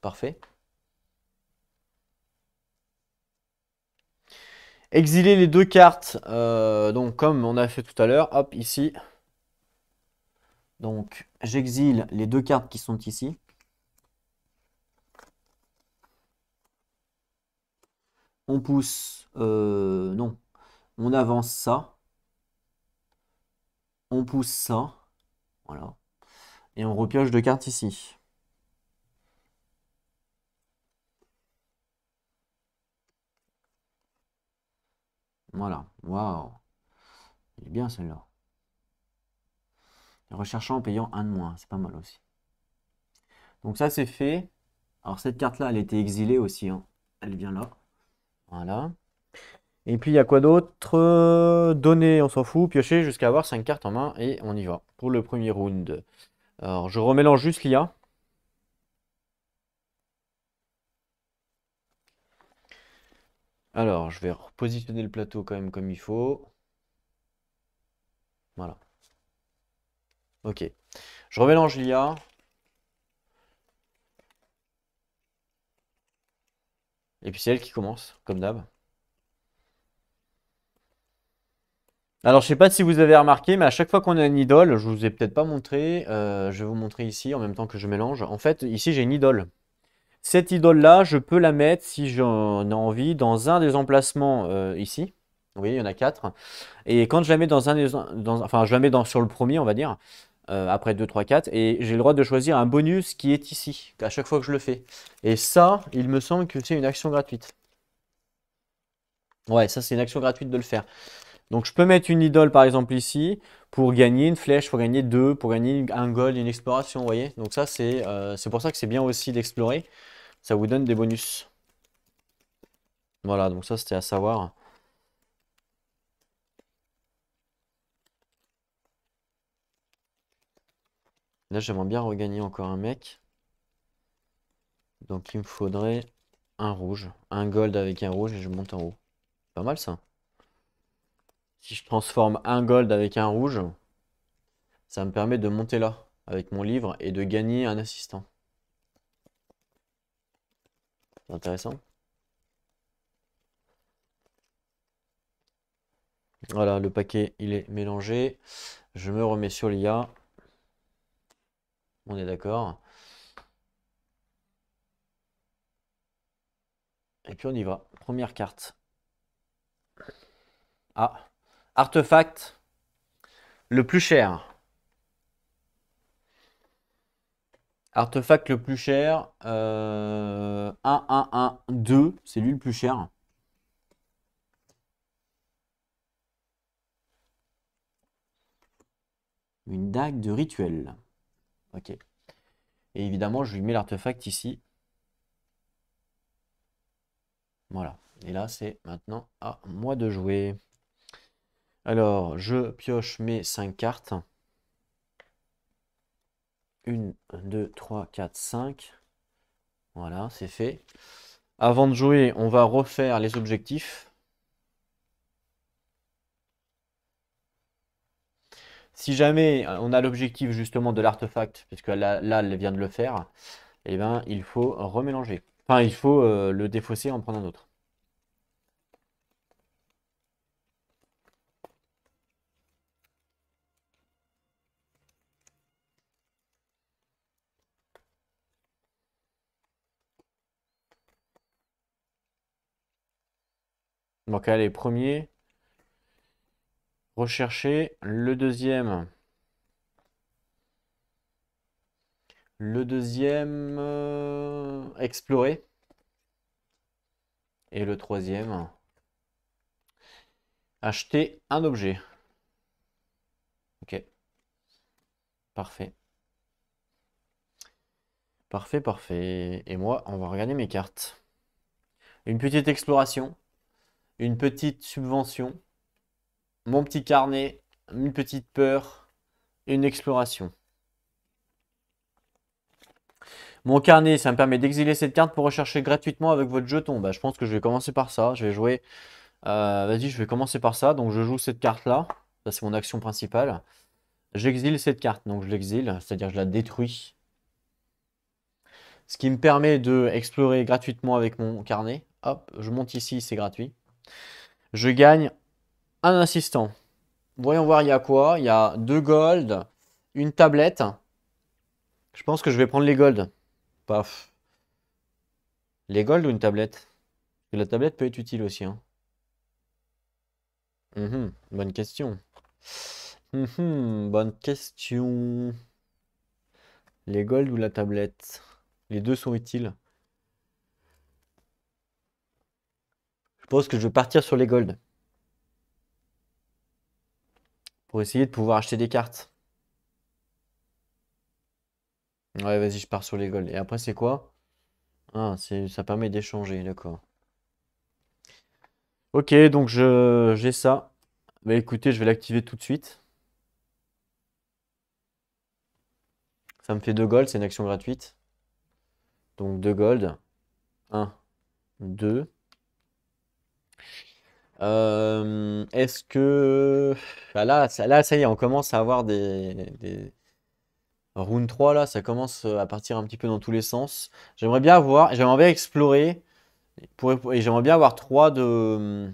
Parfait. Exiler les deux cartes, donc comme on a fait tout à l'heure, hop, ici. Donc j'exile les deux cartes qui sont ici. On pousse, non, on avance ça. On pousse ça, voilà. Et on repioche deux cartes ici. Voilà, waouh. Elle est bien celle-là. Recherchant en payant un de moins, c'est pas mal aussi. Donc ça, c'est fait. Alors cette carte-là, elle était exilée aussi, hein. Elle vient là. Voilà. Et puis il y a quoi d'autre? Donner, on s'en fout. Piocher jusqu'à avoir 5 cartes en main. Et on y va pour le premier round. Alors je remélange juste l'IA. Alors je vais repositionner le plateau quand même comme il faut. Voilà. Ok. Je remélange l'IA. Et puis c'est elle qui commence, comme d'hab. Alors, je sais pas si vous avez remarqué, mais à chaque fois qu'on a une idole, je vous ai peut-être pas montré, je vais vous montrer ici en même temps que je mélange. En fait, ici j'ai une idole. Cette idole-là, je peux la mettre si j'en ai envie dans un des emplacements ici. Vous voyez, il y en a 4. Et quand je la mets dans un des, enfin, je la mets sur le premier, on va dire, après 2, 3, 4, et j'ai le droit de choisir un bonus qui est ici, à chaque fois que je le fais. Et ça, il me semble que c'est une action gratuite. Ouais, ça c'est une action gratuite de le faire. Donc je peux mettre une idole par exemple ici pour gagner une flèche, pour gagner 2, pour gagner un gold, une exploration, vous voyez. Donc ça c'est pour ça que c'est bien aussi d'explorer, ça vous donne des bonus. Voilà, donc ça c'était à savoir. Là j'aimerais bien regagner encore un mec. Donc il me faudrait un rouge, un gold avec un rouge et je monte en haut. Pas mal ça. Si je transforme un gold avec un rouge, ça me permet de monter là avec mon livre et de gagner un assistant. C'est intéressant. Voilà, le paquet il est mélangé. Je me remets sur l'IA. On est d'accord. Et puis on y va. Première carte. Ah, artefact le plus cher. Artefact le plus cher. 1, 1, 1, 2. C'est lui le plus cher. Une dague de rituel. Ok. Et évidemment, je lui mets l'artefact ici. Voilà. Et là, c'est maintenant à moi de jouer. Alors, je pioche mes 5 cartes. 1, 2, 3, 4, 5. Voilà, c'est fait. Avant de jouer, on va refaire les objectifs. Si jamais on a l'objectif justement de l'artefact, puisque là, elle vient de le faire, eh ben, il faut remélanger. Enfin, il faut le défausser et en prendre un autre. Donc allez, premier, rechercher. Le deuxième, explorer. Et le troisième, acheter un objet. Ok, parfait. Parfait, parfait. Et moi, on va regarder mes cartes. Une petite exploration, une petite subvention, mon petit carnet, une petite peur, une exploration. Mon carnet, ça me permet d'exiler cette carte pour rechercher gratuitement avec votre jeton. Bah, je pense que je vais commencer par ça. Je vais jouer. Vas-y, je vais commencer par ça. Donc, je joue cette carte-là. Ça, c'est mon action principale. J'exile cette carte. Donc, je l'exile, c'est-à-dire je la détruis. Ce qui me permet de explorer gratuitement avec mon carnet. Hop, je monte ici, c'est gratuit. Je gagne un assistant. Voyons voir, il y a quoi? Il y a 2 gold, une tablette. Je pense que je vais prendre les gold. Paf. Les gold ou une tablette? Parce que la tablette peut être utile aussi, hein. Bonne question. Bonne question. Les gold ou la tablette? Les deux sont utiles. Je pense que je vais partir sur les gold. Pour essayer de pouvoir acheter des cartes. Ouais, vas-y, je pars sur les golds. Et après, c'est quoi? Ah, ça permet d'échanger, d'accord. Ok, donc j'ai ça. Bah écoutez, je vais l'activer tout de suite. Ça me fait 2 gold, c'est une action gratuite. Donc 2 gold. Un, 2. Est-ce que... Ah là, ça y est, on commence à avoir des... Round 3, là, ça commence à partir un petit peu dans tous les sens. J'aimerais bien explorer. Et j'aimerais bien avoir 3 de...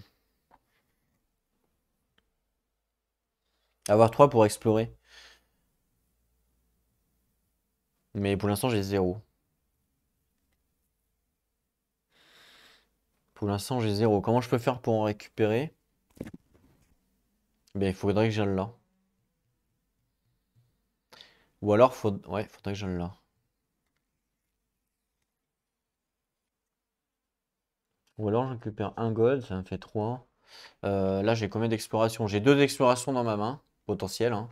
Avoir 3 pour explorer. Mais pour l'instant, j'ai 0. Pour l'instant, j'ai 0. Comment je peux faire pour en récupérer? Ben, il faudrait que j'aille là. Ou alors, ouais, faudrait que j'aille là. Ou alors, je récupère un gold, ça me fait 3. Là, j'ai combien d'exploration? J'ai 2 d'exploration dans ma main, potentiel, hein.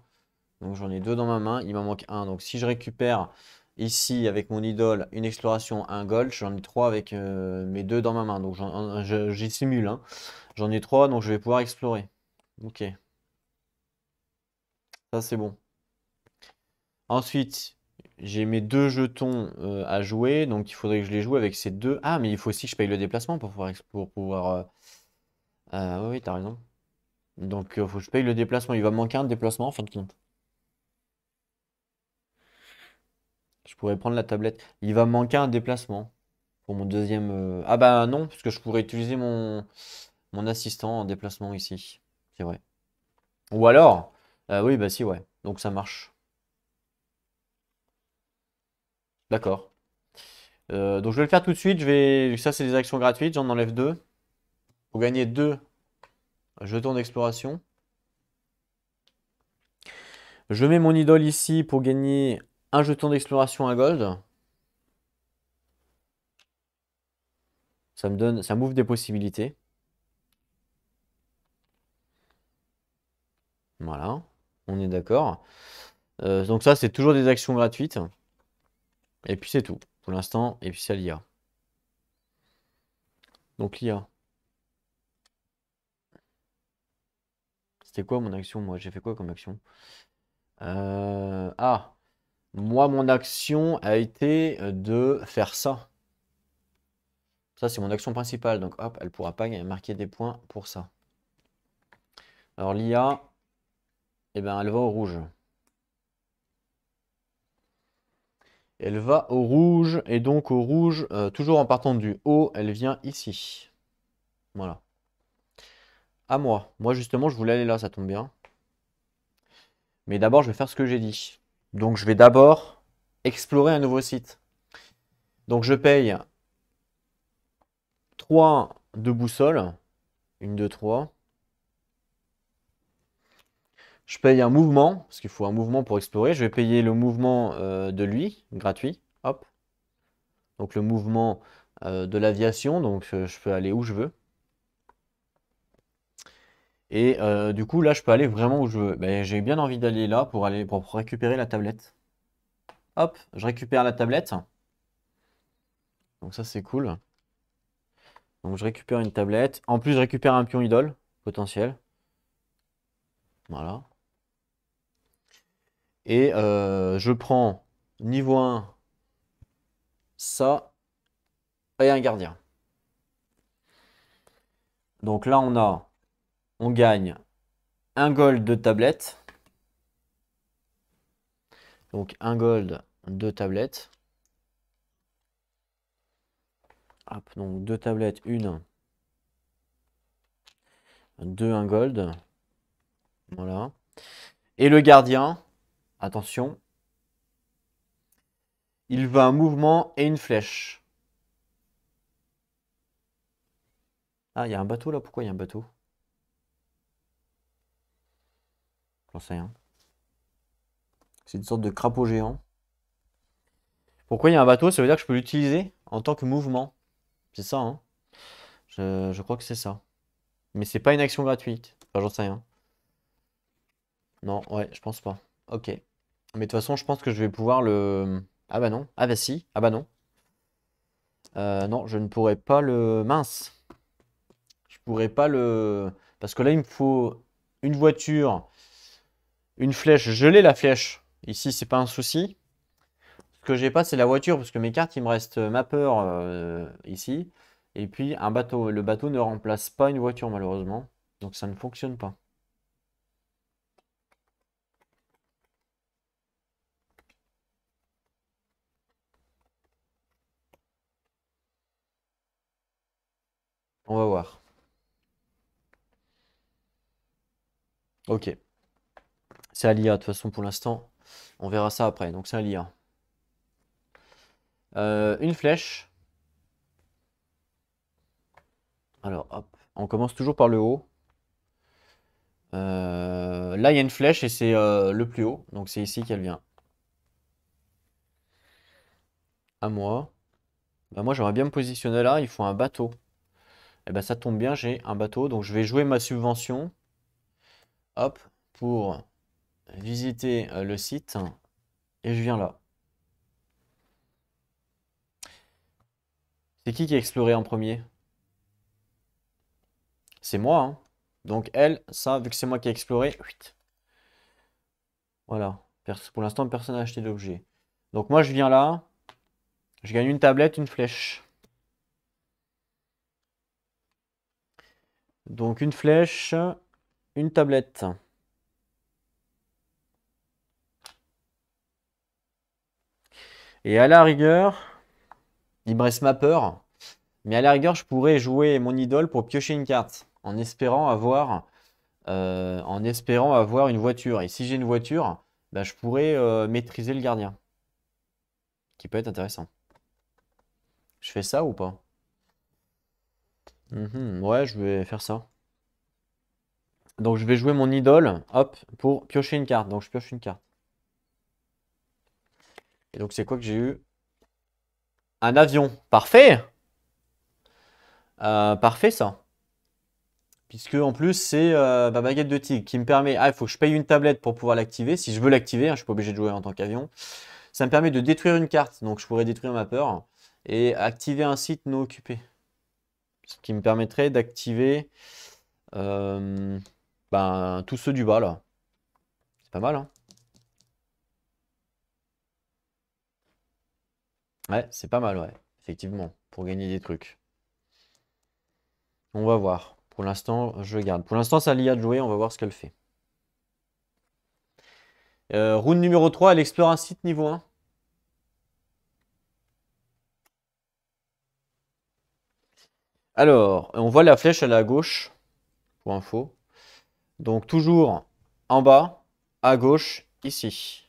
Donc, j'en ai 2 dans ma main, il m'en manque un. Donc, si je récupère ici, avec mon idole, une exploration, un gold, j'en ai 3 avec mes 2 dans ma main. Donc, j'y simule, hein. J'en ai 3, donc je vais pouvoir explorer. Ok, ça c'est bon. Ensuite, j'ai mes 2 jetons à jouer, donc il faudrait que je les joue avec ces deux. Ah, mais il faut aussi que je paye le déplacement pour pouvoir. Oui, oui, t'as raison. Donc, il faut que je paye le déplacement. Il va me manquer un déplacement en fin de compte. Je pourrais prendre la tablette. Il va me manquer un déplacement pour mon deuxième. Ah, bah non, parce que je pourrais utiliser mon assistant en déplacement ici. C'est vrai. Ou alors. Oui, bah si, ouais. Donc, ça marche. D'accord. Donc, je vais le faire tout de suite. Ça, c'est des actions gratuites. J'en enlève 2. Pour gagner 2 jetons d'exploration. Je mets mon idole ici pour gagner un jeton d'exploration à gold. Ça m'ouvre des possibilités. Voilà, on est d'accord. Donc ça, c'est toujours des actions gratuites. Et puis c'est tout pour l'instant. Et puis c'est l'IA. Donc l'IA. C'était quoi mon action, moi? J'ai fait quoi comme action? Ah, moi, mon action a été de faire ça. Ça, c'est mon action principale. Donc hop, elle pourra pas marquer des points pour ça. Alors l'IA, eh ben, elle va au rouge. Elle va au rouge, et donc au rouge, toujours en partant du haut, elle vient ici. Voilà. À moi. Moi, justement, je voulais aller là, ça tombe bien. Mais d'abord, je vais faire ce que j'ai dit. Donc, je vais d'abord explorer un nouveau site. Donc, je paye 3 de boussole. Une, 2, 3. Je paye un mouvement, parce qu'il faut un mouvement pour explorer. Je vais payer le mouvement de lui, gratuit. Hop. Donc, le mouvement de l'aviation. Donc, je peux aller où je veux. Et du coup, là, je peux aller vraiment où je veux. Ben, j'ai bien envie d'aller là pour récupérer la tablette. Hop, je récupère la tablette. Donc ça, c'est cool. Donc je récupère une tablette. En plus, je récupère un pion idole potentiel. Voilà. Et je prends niveau 1 ça et un gardien. Donc là, on gagne un gold de tablette. Donc un gold de tablette. Hop, donc deux tablettes, une, deux, un gold. Voilà. Et le gardien, attention, il va un mouvement et une flèche. Ah, il y a un bateau là, pourquoi il y a un bateau? J'en sais rien. C'est une sorte de crapaud géant. Pourquoi il y a un bateau? Ça veut dire que je peux l'utiliser en tant que mouvement. C'est ça, hein? Je crois que c'est ça. Mais c'est pas une action gratuite. Enfin, j'en sais rien. Non, ouais, je pense pas. Ok. Mais de toute façon, je pense que je vais pouvoir Ah bah non. Ah bah si. Ah bah non. Non, je ne pourrais pas le... Mince. Je pourrais pas le... Parce que là, il me faut une voiture, une flèche. Je l'ai la flèche. Ici, c'est pas un souci. Ce que j'ai pas, c'est la voiture, parce que mes cartes, il me reste ma peur ici. Et puis un bateau. Le bateau ne remplace pas une voiture, malheureusement. Donc ça ne fonctionne pas. On va voir. Ok. C'est à l'IA, de toute façon, pour l'instant. On verra ça après. Donc c'est à l'IA. Une flèche. Alors, hop. On commence toujours par le haut. Là, il y a une flèche et c'est le plus haut. Donc c'est ici qu'elle vient. À moi. Bah, moi, j'aimerais bien me positionner là. Il faut un bateau. Et ben ça tombe bien, j'ai un bateau. Donc je vais jouer ma subvention. Hop. Pour visiter le site. Et je viens là. C'est qui a exploré en premier? C'est moi, hein. Donc elle, ça, vu que c'est moi qui ai exploré, voilà. Pour l'instant, personne n'a acheté d'objet. Donc moi, je viens là. Je gagne une tablette, une flèche. Donc une flèche, une tablette. Et à la rigueur, il me reste ma peur. Mais à la rigueur, je pourrais jouer mon idole pour piocher une carte. En espérant avoir une voiture. Et si j'ai une voiture, bah, je pourrais maîtriser le gardien. Qui peut être intéressant. Je fais ça ou pas? Ouais, je vais faire ça. Donc je vais jouer mon idole, hop, pour piocher une carte. Donc je pioche une carte. Et donc c'est quoi que j'ai eu? Un avion. Parfait! Parfait ça. Puisque en plus c'est ma baguette de tigre qui me permet... Ah, il faut que je paye une tablette pour pouvoir l'activer. Si je veux l'activer, hein, je ne suis pas obligé de jouer en tant qu'avion. Ça me permet de détruire une carte. Donc je pourrais détruire ma peur. Et activer un site non occupé. Ce qui me permettrait d'activer euh, ben, tous ceux du bas là. C'est pas mal, hein? Ouais, c'est pas mal, ouais. Effectivement, pour gagner des trucs. On va voir. Pour l'instant, je garde. Pour l'instant, ça l'IA de jouer. On va voir ce qu'elle fait. Round numéro 3, elle explore un site niveau 1. Alors, on voit la flèche, elle est à gauche, pour info. Donc, toujours en bas, à gauche, ici.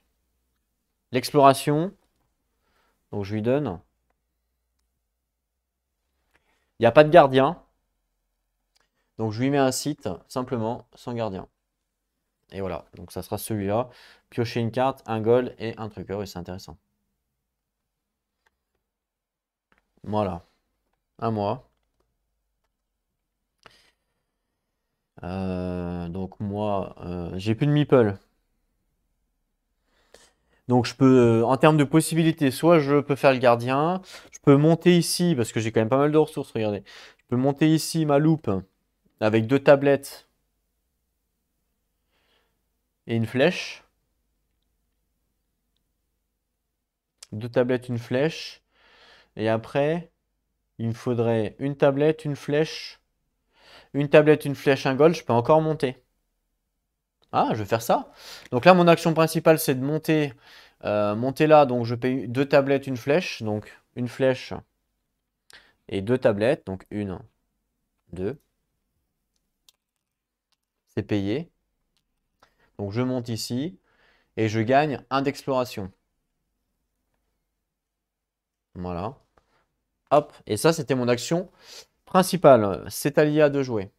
L'exploration. Donc, je lui donne. Il n'y a pas de gardien. Donc, je lui mets un site, simplement, sans gardien. Et voilà. Donc, ça sera celui-là. Piocher une carte, un goal et un trucker. Et c'est intéressant. Voilà. À moi. Donc moi, j'ai plus de meeple. Donc je peux, en termes de possibilités, soit je peux faire le gardien, je peux monter ici, parce que j'ai quand même pas mal de ressources, regardez. Je peux monter ici ma loupe avec deux tablettes et une flèche. Deux tablettes, une flèche. Et après, il me faudrait une tablette, une flèche. Une tablette, une flèche, un gold, je peux encore monter. Ah, je vais faire ça. Donc là, mon action principale, c'est de monter, monter là. Donc je paye deux tablettes, une flèche. Donc une flèche et deux tablettes. Donc une, deux. C'est payé. Donc je monte ici et je gagne un d'exploration. Voilà. Hop. Et ça, c'était mon action principale. C'est à l'IA de jouer.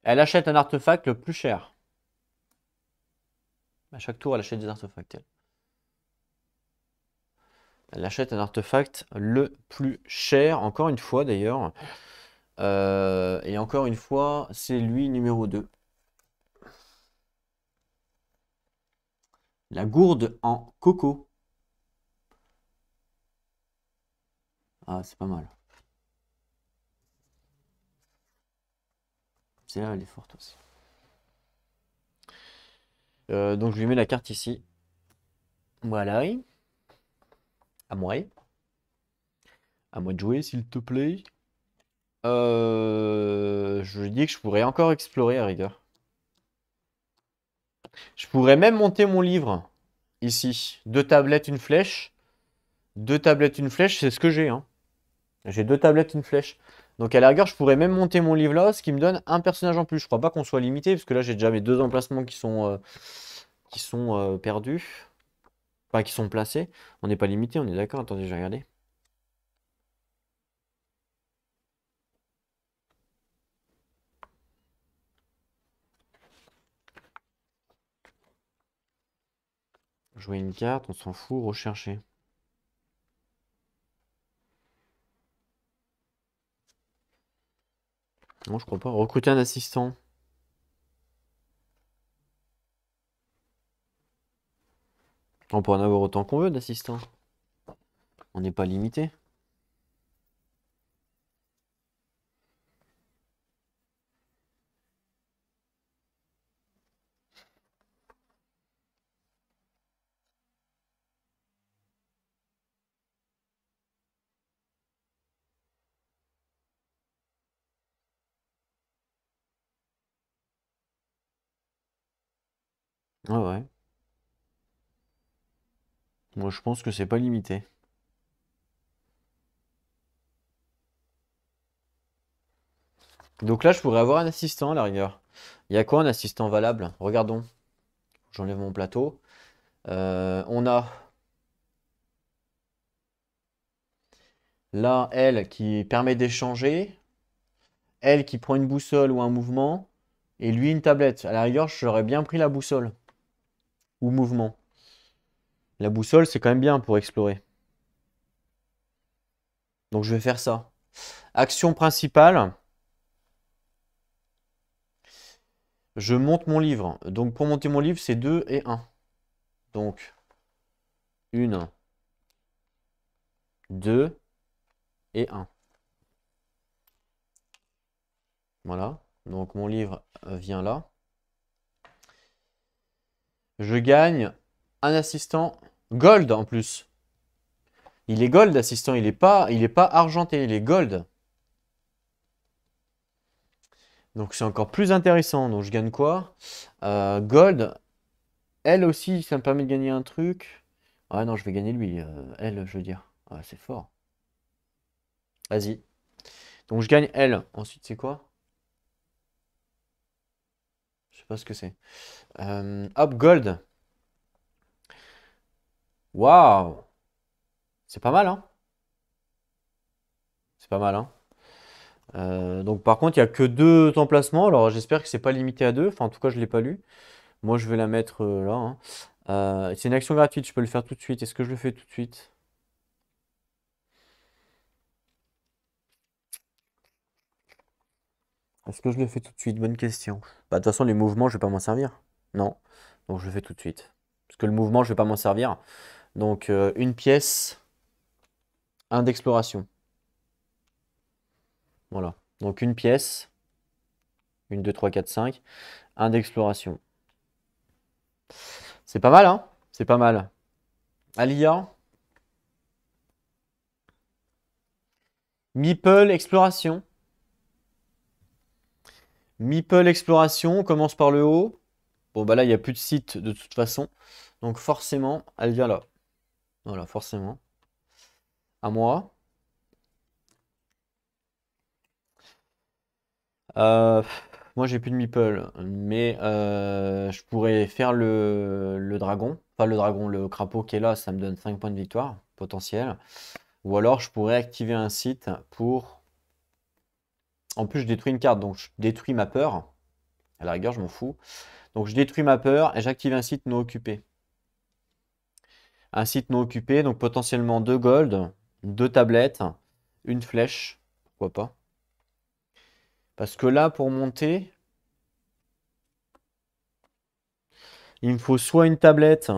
Elle achète un artefact le plus cher. À chaque tour, elle achète des artefacts. Elle achète un artefact le plus cher, encore une fois d'ailleurs. Et encore une fois, c'est lui numéro 2. La gourde en coco. Ah, c'est pas mal. C'est là, elle est forte aussi. Donc je lui mets la carte ici. Voilà. À moi. À moi de jouer, s'il te plaît. Je dis que je pourrais encore explorer à rigueur. Je pourrais même monter mon livre. Ici. 2 tablettes, une flèche. 2 tablettes, une flèche, c'est ce que j'ai, hein. J'ai 2 tablettes, une flèche. Donc à la rigueur, je pourrais même monter mon livre là, ce qui me donne un personnage en plus. Je crois pas qu'on soit limité, parce que là j'ai déjà mes 2 emplacements qui sont perdus. Enfin, qui sont placés. On n'est pas limité, on est d'accord. Attendez, je vais regarder. Jouer une carte, on s'en fout, rechercher. Non, je crois pas. Recruter un assistant. On peut en avoir autant qu'on veut d'assistants. On n'est pas limité. Ah ouais. Moi, je pense que c'est pas limité. Donc là, je pourrais avoir un assistant à la rigueur. Il y a quoi un assistant valable? Regardons. J'enlève mon plateau. On a là, elle qui permet d'échanger. Elle qui prend une boussole ou un mouvement. Et lui, une tablette. À la rigueur, j'aurais bien pris la boussole. Ou mouvement. La boussole, c'est quand même bien pour explorer. Donc je vais faire ça. Action principale. Je monte mon livre. Donc pour monter mon livre, c'est 2 et 1. Donc 1, 2 et 1. Voilà. Donc mon livre vient là. Je gagne un assistant gold en plus. Il est gold assistant, il est pas argenté, il est gold. Donc c'est encore plus intéressant. Donc je gagne quoi? Gold. Elle aussi, ça me permet de gagner un truc. Ah non, je vais gagner lui. Elle, je veux dire. Ah, c'est fort. Vas-y. Donc je gagne elle. Ensuite, c'est quoi? Je sais pas ce que c'est. Hop, gold. Waouh! C'est pas mal, hein? C'est pas mal, hein? Donc par contre, il n'y a que 2 emplacements. Alors j'espère que c'est pas limité à 2. Enfin, en tout cas, je l'ai pas lu. Moi, je vais la mettre là, hein. C'est une action gratuite. Je peux le faire tout de suite. Est-ce que je le fais tout de suite? Est-ce que je le fais tout de suite? Bonne question. Bah, de toute façon, les mouvements, je vais pas m'en servir. Non. Donc je le fais tout de suite. Parce que le mouvement, je vais pas m'en servir. Donc une pièce, un d'exploration. Voilà. Donc une pièce, une, 2, 3, 4, 5, un d'exploration. C'est pas mal, hein? C'est pas mal. Alia, Meeple exploration. Meeple exploration, on commence par le haut. Bon, bah là, il n'y a plus de site de toute façon. Donc forcément, elle vient là. Voilà, forcément. À moi. Euh, Moi, j'ai plus de meeple, mais je pourrais faire le dragon. Enfin, le dragon, le crapaud qui est là, ça me donne 5 points de victoire potentiel. Ou alors, je pourrais activer un site pour... En plus, je détruis une carte, donc je détruis ma peur. À la rigueur, je m'en fous. Donc, je détruis ma peur et j'active un site non occupé. Un site non occupé, donc potentiellement 2 gold, 2 tablettes, une flèche. Pourquoi pas? Parce que là, pour monter, il me faut soit une tablette,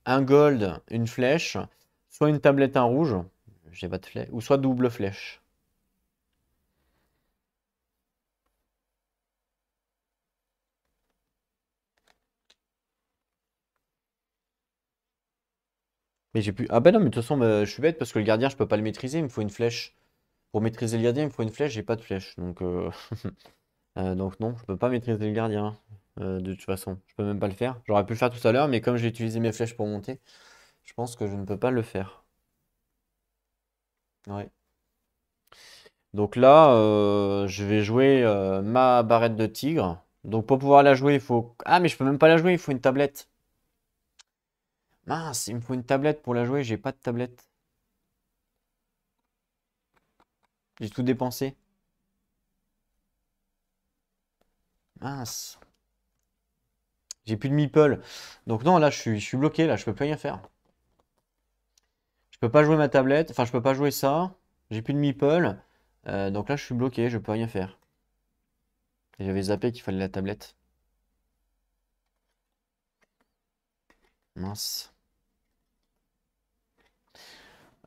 un gold, une flèche, soit une tablette, un rouge, j'ai pas de flèche, ou soit double flèche. Mais j'ai plus. Ah bah non, mais de toute façon, bah, je suis bête parce que le gardien, je peux pas le maîtriser, il me faut une flèche. Pour maîtriser le gardien, il me faut une flèche, j'ai pas de flèche. Donc non, je peux pas maîtriser le gardien. De toute façon, je peux même pas le faire. J'aurais pu le faire tout à l'heure, mais comme j'ai utilisé mes flèches pour monter, je pense que je ne peux pas le faire. Ouais. Donc là, je vais jouer ma barrette de tigre. Donc pour pouvoir la jouer, il faut. Ah, mais je peux même pas la jouer, il faut une tablette. Mince, il me faut une tablette pour la jouer, j'ai pas de tablette. J'ai tout dépensé. Mince. J'ai plus de meeple. Donc non, là, je suis bloqué, là, je peux plus rien faire. Je peux pas jouer ma tablette, enfin, je peux pas jouer ça. J'ai plus de meeple. Donc là, je suis bloqué, je peux rien faire. Et j'avais zappé qu'il fallait la tablette. Mince.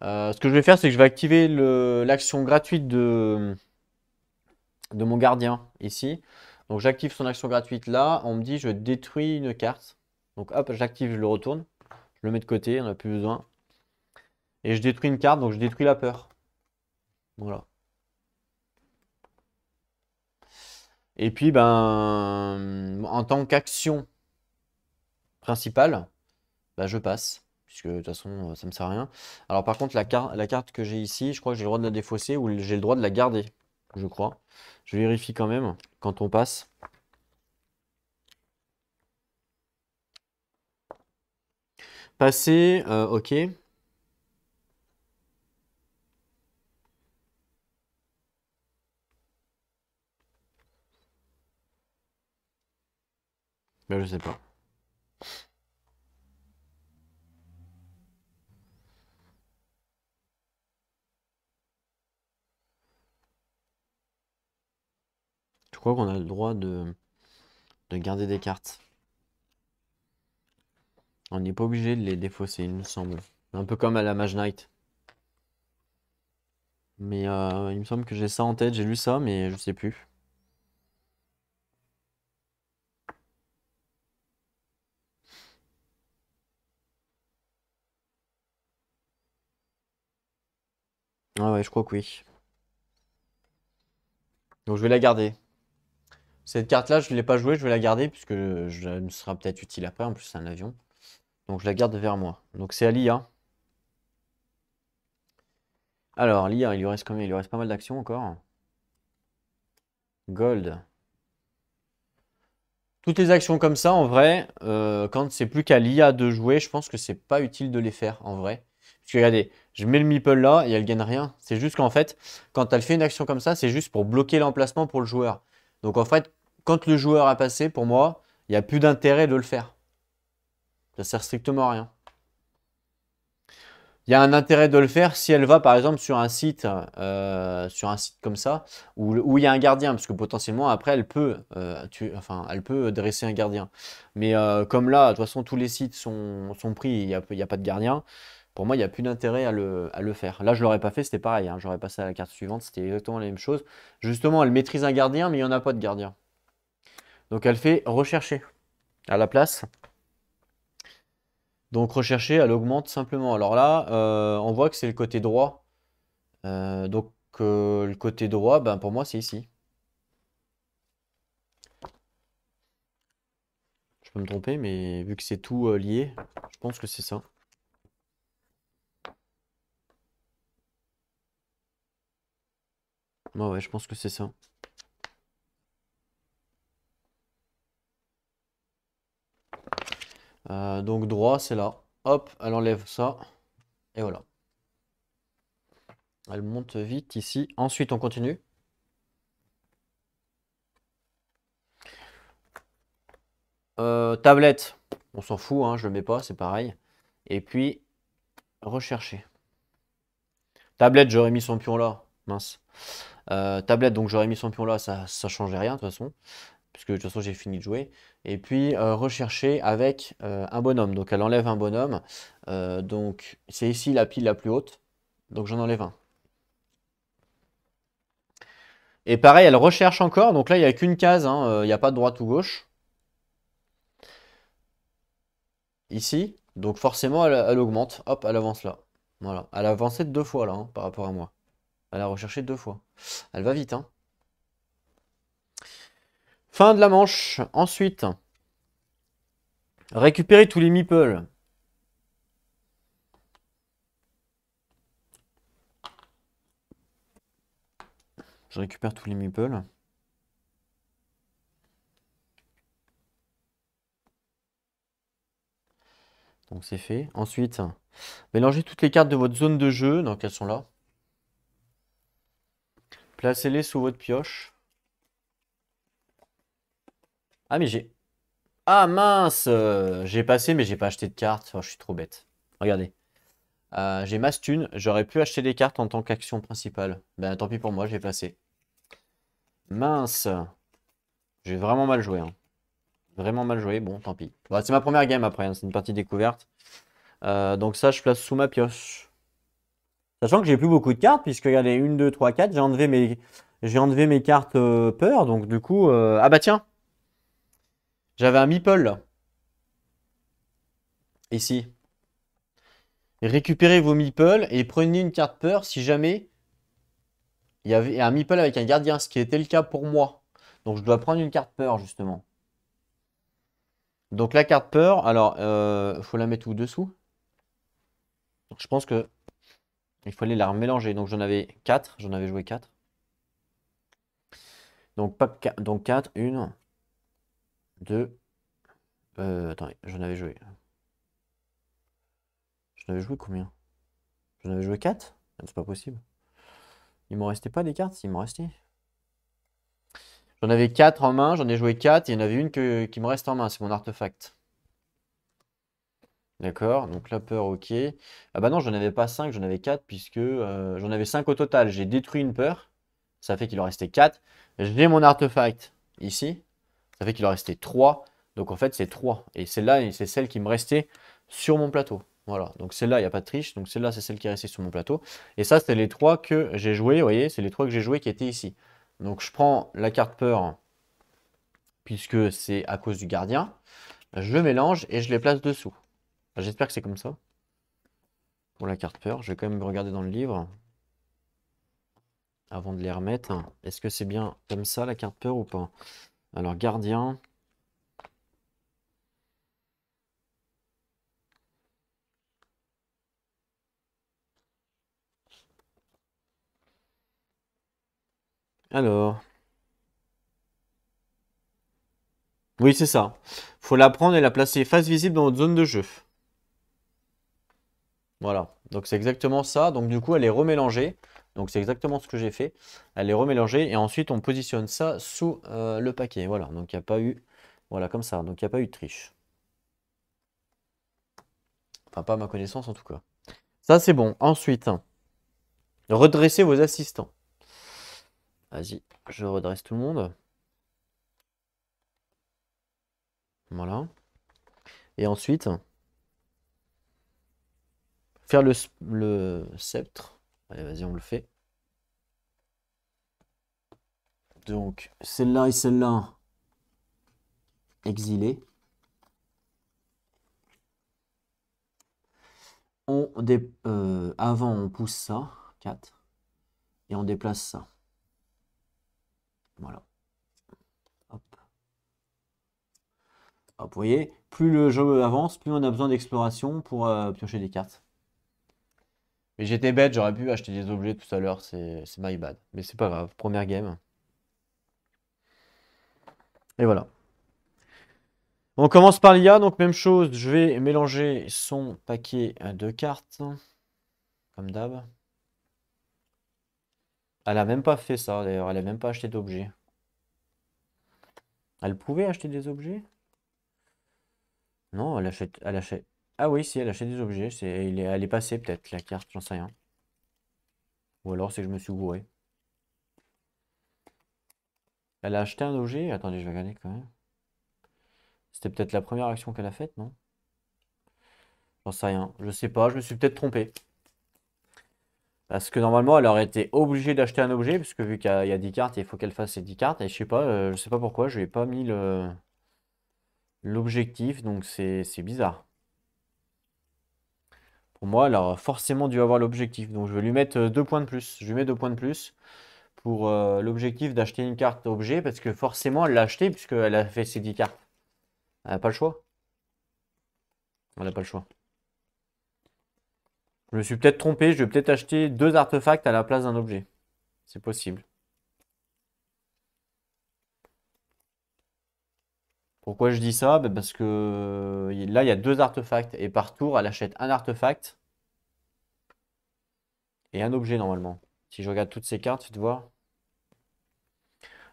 Ce que je vais faire, c'est que je vais activer l'action gratuite de mon gardien ici. Donc j'active son action gratuite là. On me dit je détruis une carte. Donc hop, j'active, je le retourne. Je le mets de côté, on n'a plus besoin. Et je détruis une carte, donc je détruis la peur. Voilà. Et puis, ben, en tant qu'action principale, ben, je passe. Puisque de toute façon, ça me sert à rien. Alors par contre, la carte que j'ai ici, je crois que j'ai le droit de la défausser ou j'ai le droit de la garder. Je crois. Je vérifie quand même quand on passe. Passer, ok. Ben, je sais pas. Je crois qu'on a le droit de garder des cartes. On n'est pas obligé de les défausser, il me semble. Un peu comme à la Mage Knight. Mais il me semble que j'ai ça en tête, j'ai lu ça, mais je sais plus. Ah ouais, je crois que oui. Donc je vais la garder. Cette carte-là, je ne l'ai pas jouée, je vais la garder puisque je me sera peut-être utile après. En plus, c'est un avion. Donc je la garde vers moi. Donc c'est à l'IA. Alors, l'IA, il lui reste combien? Il lui reste pas mal d'actions encore. Gold. Toutes les actions comme ça, en vrai, quand c'est plus qu'à l'IA de jouer, je pense que c'est pas utile de les faire, en vrai. Parce que regardez, je mets le meeple là et elle gagne rien. C'est juste qu'en fait, quand elle fait une action comme ça, c'est juste pour bloquer l'emplacement pour le joueur. Donc en fait, quand le joueur a passé, pour moi, il n'y a plus d'intérêt de le faire. Ça sert strictement à rien. Il y a un intérêt de le faire si elle va par exemple sur un site comme ça, où il y a un gardien, parce que potentiellement après elle peut, enfin, elle peut dresser un gardien. Mais comme là, de toute façon tous les sites sont pris, il y a pas de gardien, pour moi il n'y a plus d'intérêt à le faire. Là je l'aurais pas fait, c'était pareil, hein, j'aurais passé à la carte suivante, c'était exactement la même chose. Justement, elle maîtrise un gardien, mais il n'y en a pas de gardien. Donc elle fait rechercher à la place. Donc rechercher, elle augmente simplement. Alors là, on voit que c'est le côté droit. Donc le côté droit, ben, pour moi, c'est ici. Je peux me tromper, mais vu que c'est tout lié, je pense que c'est ça. Ouais, ouais, je pense que c'est ça. Donc droit, c'est là. Hop, elle enlève ça. Et voilà. Elle monte vite ici. Ensuite, on continue. Tablette. On s'en fout, hein, je le mets pas, c'est pareil. Et puis, rechercher. Tablette, j'aurais mis son pion là. Mince. Tablette, donc j'aurais mis son pion là, ça changeait rien de toute façon. puisque de toute façon j'ai fini de jouer. Et puis rechercher avec un bonhomme. Donc elle enlève un bonhomme. Donc c'est ici la pile la plus haute. Donc j'en enlève un. Et pareil, elle recherche encore. Donc là, il n'y a qu'une case, hein, il n'y a pas de droite ou gauche. Ici. Donc forcément, elle augmente. Hop, elle avance là. Voilà. Elle a avancé de 2 fois là, hein, par rapport à moi. Elle a recherché 2 fois. Elle va vite, hein. Fin de la manche. Ensuite, récupérer tous les meeples. Je récupère tous les meeples. Donc c'est fait. Ensuite, mélangez toutes les cartes de votre zone de jeu. Donc elles sont là. Placez-les sous votre pioche. Ah mais j'ai... Ah mince, j'ai passé mais j'ai pas acheté de cartes. Oh, je suis trop bête. Regardez. J'ai masse thune. J'aurais pu acheter des cartes en tant qu'action principale. Ben tant pis pour moi, j'ai passé. Mince. J'ai vraiment mal joué, hein. Vraiment mal joué. Bon, tant pis. Bon, c'est ma première game après, hein, c'est une partie découverte. Donc ça, je place sous ma pioche. Sachant que j'ai plus beaucoup de cartes, puisque regardez, 1, 2, 3, 4. J'ai enlevé mes cartes peur. Donc du coup... Ah bah tiens. J'avais un meeple là. Ici. Récupérez vos meeples et prenez une carte peur si jamais il y avait un meeple avec un gardien, ce qui était le cas pour moi. Donc je dois prendre une carte peur justement. Donc la carte peur, alors faut la mettre où dessous? Donc, je pense que il fallait la remélanger. Donc j'en avais 4, j'en avais joué 4. Donc, donc 4, 1, 2. Attendez, j'en avais joué. J'en avais joué combien? J'en avais joué 4? C'est pas possible. Il m'en restait pas des cartes? Il m'en restait. J'en avais 4 en main, j'en ai joué 4. Il y en avait une qui me reste en main, c'est mon artefact. D'accord, donc la peur, ok. Ah bah non, j'en avais pas 5, j'en avais 4, puisque j'en avais 5 au total. J'ai détruit une peur, ça fait qu'il en restait 4. J'ai mon artefact ici, ça fait qu'il en restait 3. Donc en fait, c'est 3. Et celle-là, c'est celle qui me restait sur mon plateau. Voilà, donc celle-là, il n'y a pas de triche. Donc celle-là, c'est celle qui est restée sur mon plateau. Et ça, c'est les 3 que j'ai joué. Vous voyez, c'est les 3 que j'ai joué qui étaient ici. Donc je prends la carte peur, puisque c'est à cause du gardien. Je mélange et je les place dessous. J'espère que c'est comme ça. Pour la carte peur, je vais quand même regarder dans le livre. Avant de les remettre. Est-ce que c'est bien comme ça la carte peur ou pas? Alors, gardien. Alors. Oui, c'est ça. Faut la prendre et la placer face visible dans votre zone de jeu. Voilà. Donc c'est exactement ça. Donc du coup, elle est remélangée. Donc c'est exactement ce que j'ai fait. Elle est remélangée et ensuite on positionne ça sous le paquet. Voilà. Donc il n'y a pas eu... Voilà, comme ça. Donc il n'y a pas eu de triche. Enfin, pas à ma connaissance en tout cas. Ça, c'est bon. Ensuite, redressez vos assistants. Vas-y, je redresse tout le monde. Voilà. Et ensuite, faire le sceptre. Allez, vas-y, on le fait. Donc, celle-là et celle-là, exilées. Avant, on pousse ça, 4. Et on déplace ça. Voilà. Hop. Hop, vous voyez, plus le jeu avance, plus on a besoin d'exploration pour piocher des cartes. Mais j'étais bête, j'aurais pu acheter des objets tout à l'heure, c'est my bad. Mais c'est pas grave, première game. Et voilà. On commence par l'IA, donc même chose, je vais mélanger son paquet de cartes, comme d'hab. Elle a même pas fait ça d'ailleurs, elle a même pas acheté d'objets. Elle pouvait acheter des objets? Non, elle achète, elle achète. Ah oui, si, elle achète des objets, elle est passée peut-être, la carte, j'en sais rien. Ou alors c'est que je me suis gouré. Elle a acheté un objet? Attendez, je vais regarder quand même. C'était peut-être la première action qu'elle a faite, non? J'en sais rien. Je sais pas, je me suis peut-être trompé. Parce que normalement, elle aurait été obligée d'acheter un objet, puisque vu qu'il y a 10 cartes, il faut qu'elle fasse ces 10 cartes. Et je sais pas pourquoi, je lui ai pas mis l'objectif, donc c'est bizarre. Pour moi, elle a forcément dû avoir l'objectif. Donc je vais lui mettre 2 points de plus. Je lui mets 2 points de plus pour l'objectif d'acheter une carte objet, parce que forcément, elle l'a acheté, puisqu'elle a fait ses 10 cartes. Elle n'a pas le choix. Elle n'a pas le choix. Je me suis peut-être trompé, je vais peut-être acheter 2 artefacts à la place d'un objet. C'est possible. Pourquoi je dis ça? Ben, parce que là, il y a 2 artefacts. Et par tour, elle achète un artefact et un objet normalement. Si je regarde toutes ces cartes, tu te vois.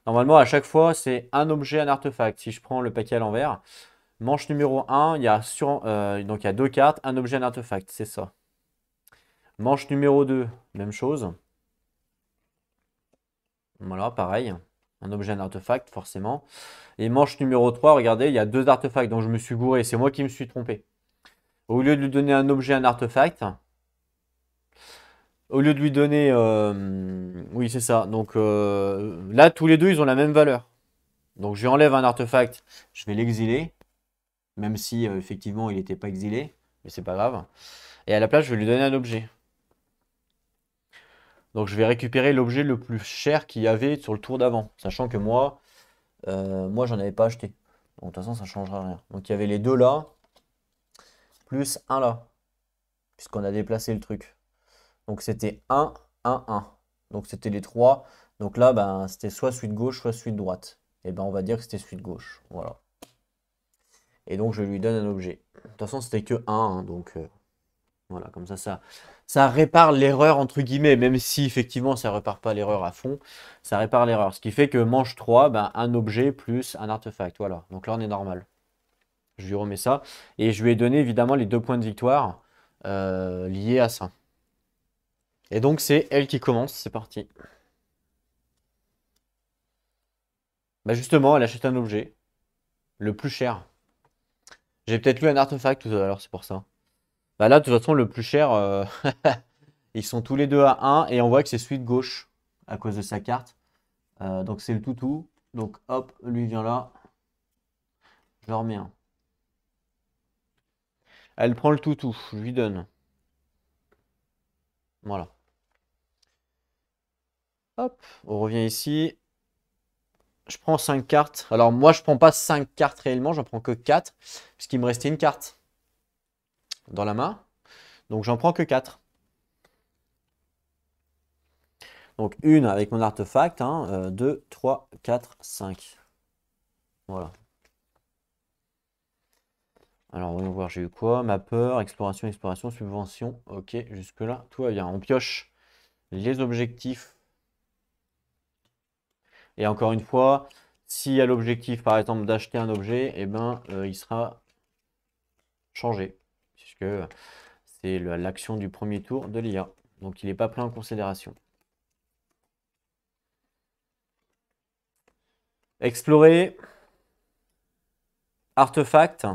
Normalement, à chaque fois, c'est un objet, un artefact. Si je prends le paquet à l'envers, manche numéro 1, donc il y a 2 cartes, un objet, un artefact. C'est ça. Manche numéro 2, même chose. Voilà, pareil. Un objet, un artefact, forcément. Et manche numéro 3, regardez, il y a 2 artefacts. Donc je me suis gouré. C'est moi qui me suis trompé. Au lieu de lui donner un objet, un artefact, au lieu de lui donner... oui, c'est ça. Donc là, tous les deux, ils ont la même valeur. Donc je lui enlève un artefact, je vais l'exiler. Même si, effectivement, il n'était pas exilé. Mais c'est pas grave. Et à la place, je vais lui donner un objet. Donc je vais récupérer l'objet le plus cher qu'il y avait sur le tour d'avant. Sachant que moi j'en avais pas acheté. Donc de toute façon, ça ne changera rien. Donc il y avait les deux là, plus un là. Puisqu'on a déplacé le truc. Donc c'était 1, 1, 1. Donc c'était les trois. Donc là, ben, c'était soit celui de gauche, soit celui de droite. Et ben on va dire que c'était celui de gauche. Voilà. Et donc je lui donne un objet. De toute façon, c'était que 1, hein, donc voilà, comme ça répare l'erreur entre guillemets, même si effectivement ça répare pas l'erreur à fond, ça répare l'erreur. Ce qui fait que manche 3, ben, un objet plus un artefact. Voilà, donc là on est normal. Je lui remets ça. Et je lui ai donné évidemment les 2 points de victoire liés à ça. Et donc c'est elle qui commence, c'est parti. Bah justement, elle achète un objet, le plus cher. J'ai peut-être lu un artefact tout à l'heure, c'est pour ça. Bah là, de toute façon, le plus cher, ils sont tous les deux à 1 et on voit que c'est celui de gauche à cause de sa carte. Donc c'est le toutou. Donc hop, lui vient là. Je le remets un. Elle prend le toutou, je lui donne. Voilà. Hop, on revient ici. Je prends 5 cartes. Alors moi, je prends pas 5 cartes réellement, j'en prends que 4. Puisqu'il me restait une carte dans la main. Donc j'en prends que 4. Donc une avec mon artefact, 2, 3, 4, 5. Voilà. Alors voyons voir, j'ai eu quoi? Ma peur, exploration, exploration, subvention. Ok, jusque-là, tout va bien. On pioche les objectifs. Et encore une fois, s'il y a l'objectif, par exemple, d'acheter un objet, eh ben, il sera changé. Puisque c'est l'action du premier tour de l'IA. Donc il n'est pas pris en considération. Explorer, artefact,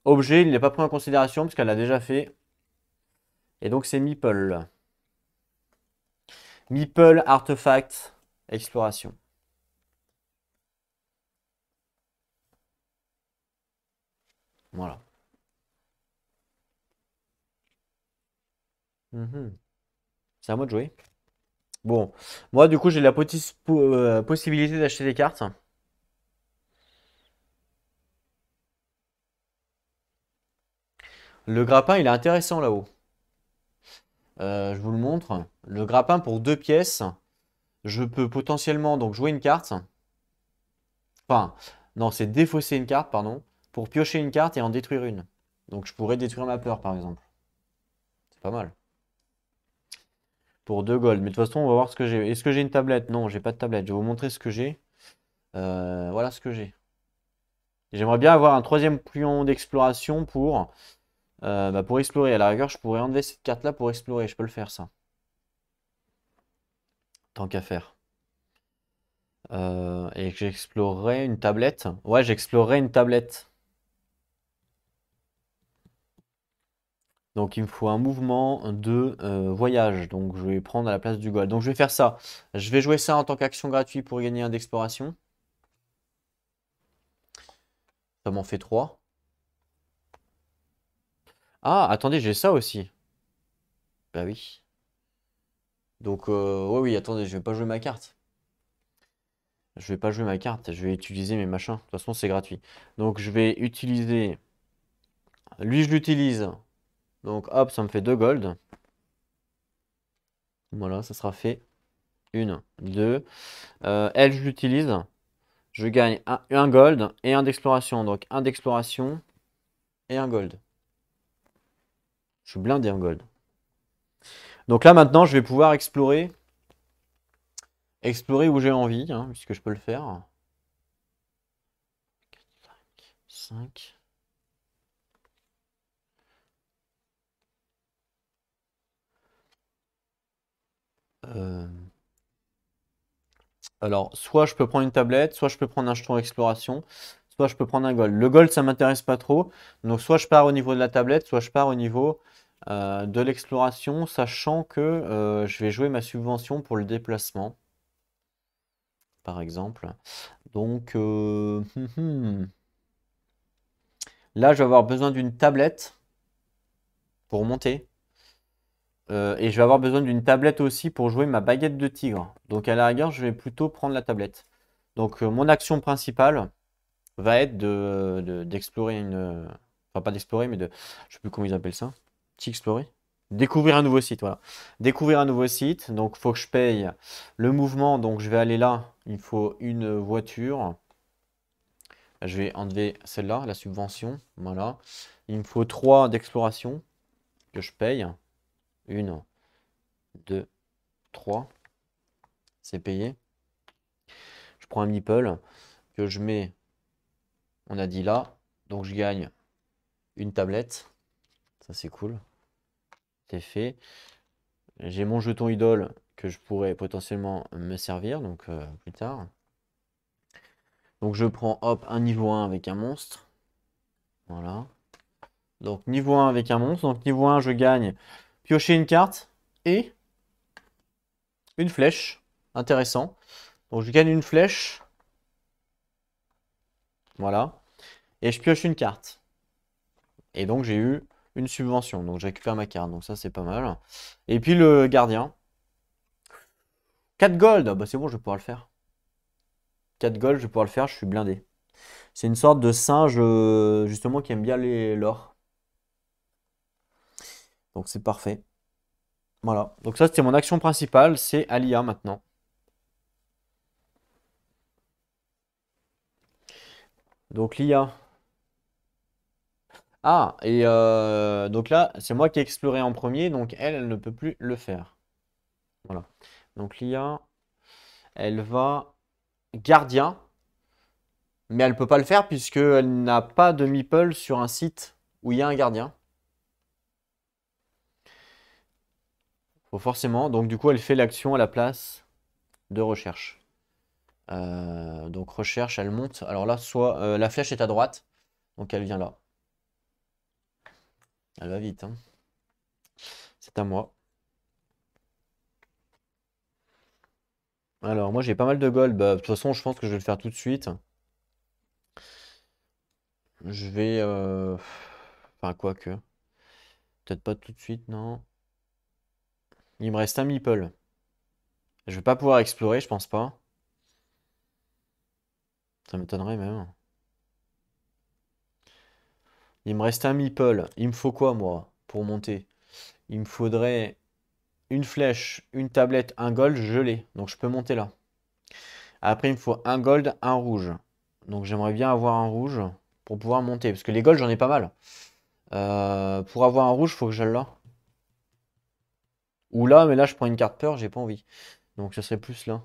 objet, il n'est pas pris en considération parce qu'elle l'a déjà fait. Et donc c'est Meeple. Meeple, artefact, exploration. Voilà. C'est à moi de jouer. Bon, moi du coup j'ai la possibilité d'acheter des cartes. Le grappin il est intéressant là-haut. Je vous le montre. Le grappin pour 2 pièces, je peux potentiellement donc jouer une carte. Enfin, non, c'est défausser une carte, pardon, pour piocher une carte et en détruire une. Donc je pourrais détruire ma peur par exemple. C'est pas mal. Pour 2 gold. Mais de toute façon, on va voir ce que j'ai. Est-ce que j'ai une tablette? Non, j'ai pas de tablette. Je vais vous montrer ce que j'ai. Voilà ce que j'ai. J'aimerais bien avoir un troisième pion d'exploration pour explorer. À la rigueur, je pourrais enlever cette carte-là pour explorer. Je peux le faire, ça. Tant qu'à faire. Et que j'explorerai une tablette. Ouais, j'explorerai une tablette. Donc il me faut un mouvement de voyage. Donc je vais prendre à la place du gold. Donc je vais faire ça. Je vais jouer ça en tant qu'action gratuite pour gagner un d'exploration. Ça m'en fait 3. Ah, attendez, j'ai ça aussi. Bah oui. Donc, ouais, oui, attendez, je vais pas jouer ma carte. Je vais pas jouer ma carte, je vais utiliser mes machins. De toute façon, c'est gratuit. Donc, je vais utiliser. Lui, je l'utilise. Donc, hop, ça me fait 2 gold. Voilà, ça sera fait. Une, deux. Elle, je l'utilise. Je gagne un gold et un d'exploration. Donc, un d'exploration et un gold. Je suis blindé en gold. Donc là, maintenant, je vais pouvoir explorer. Explorer où j'ai envie, hein, puisque je peux le faire. 5. Alors, soit je peux prendre une tablette, soit je peux prendre un jeton exploration, soit je peux prendre un gold. Le gold, ça m'intéresse pas trop. Donc, soit je pars au niveau de la tablette, soit je pars au niveau de l'exploration, sachant que je vais jouer ma subvention pour le déplacement, par exemple. Donc, là, je vais avoir besoin d'une tablette pour monter. Et je vais avoir besoin d'une tablette aussi pour jouer ma baguette de tigre. Donc, à la rigueur, je vais plutôt prendre la tablette. Donc, mon action principale va être d'explorer une. Enfin, pas d'explorer, mais de. Je sais plus comment ils appellent ça. Petit explorer. Découvrir un nouveau site, voilà. Découvrir un nouveau site. Donc, il faut que je paye le mouvement. Donc, je vais aller là. Il faut une voiture. Je vais enlever celle-là, la subvention. Voilà. Il me faut 3 d'exploration que je paye. Une, 2, 3. C'est payé. Je prends un meeple que je mets, on a dit là. Donc, je gagne une tablette. Ça, c'est cool. C'est fait. J'ai mon jeton idole que je pourrais potentiellement me servir, donc plus tard. Donc je prends hop un niveau 1 avec un monstre. Voilà. Donc niveau 1 avec un monstre. Donc niveau 1 je gagne piocher une carte et une flèche. Intéressant. Donc je gagne une flèche. Voilà. Et je pioche une carte. Et donc j'ai eu une subvention. Donc je récupère ma carte. Donc ça c'est pas mal. Et puis le gardien. 4 gold. Ah bah c'est bon, je vais pouvoir le faire. 4 gold, je vais pouvoir le faire, je suis blindé. C'est une sorte de singe justement qui aime bien l'or. Donc c'est parfait. Voilà. Donc ça c'était mon action principale, c'est Alia maintenant. Donc l'IA. Ah, et donc là, c'est moi qui ai exploré en premier, donc elle, elle ne peut plus le faire. Voilà. Donc l'IA, elle va gardien, mais elle ne peut pas le faire puisqu'elle n'a pas de meeple sur un site où il y a un gardien. Faut forcément. Donc du coup, elle fait l'action à la place de recherche. Donc recherche, elle monte. Alors là, soit la flèche est à droite, donc elle vient là. Elle va vite, hein. C'est à moi. Alors moi j'ai pas mal de gold. Bah, de toute façon, je pense que je vais le faire tout de suite. Je vais... Enfin, quoi que. Peut-être pas tout de suite, non. Il me reste un meeple. Je vais pas pouvoir explorer, je pense pas. Ça m'étonnerait même. Il me reste un meeple. Il me faut quoi, moi, pour monter? Il me faudrait une flèche, une tablette, un gold, je l'ai. Donc je peux monter là. Après, il me faut un gold, un rouge. Donc j'aimerais bien avoir un rouge pour pouvoir monter. Parce que les golds, j'en ai pas mal. Pour avoir un rouge, faut que je là. Ou là, mais là, je prends une carte peur, j'ai pas envie. Donc ça serait plus là.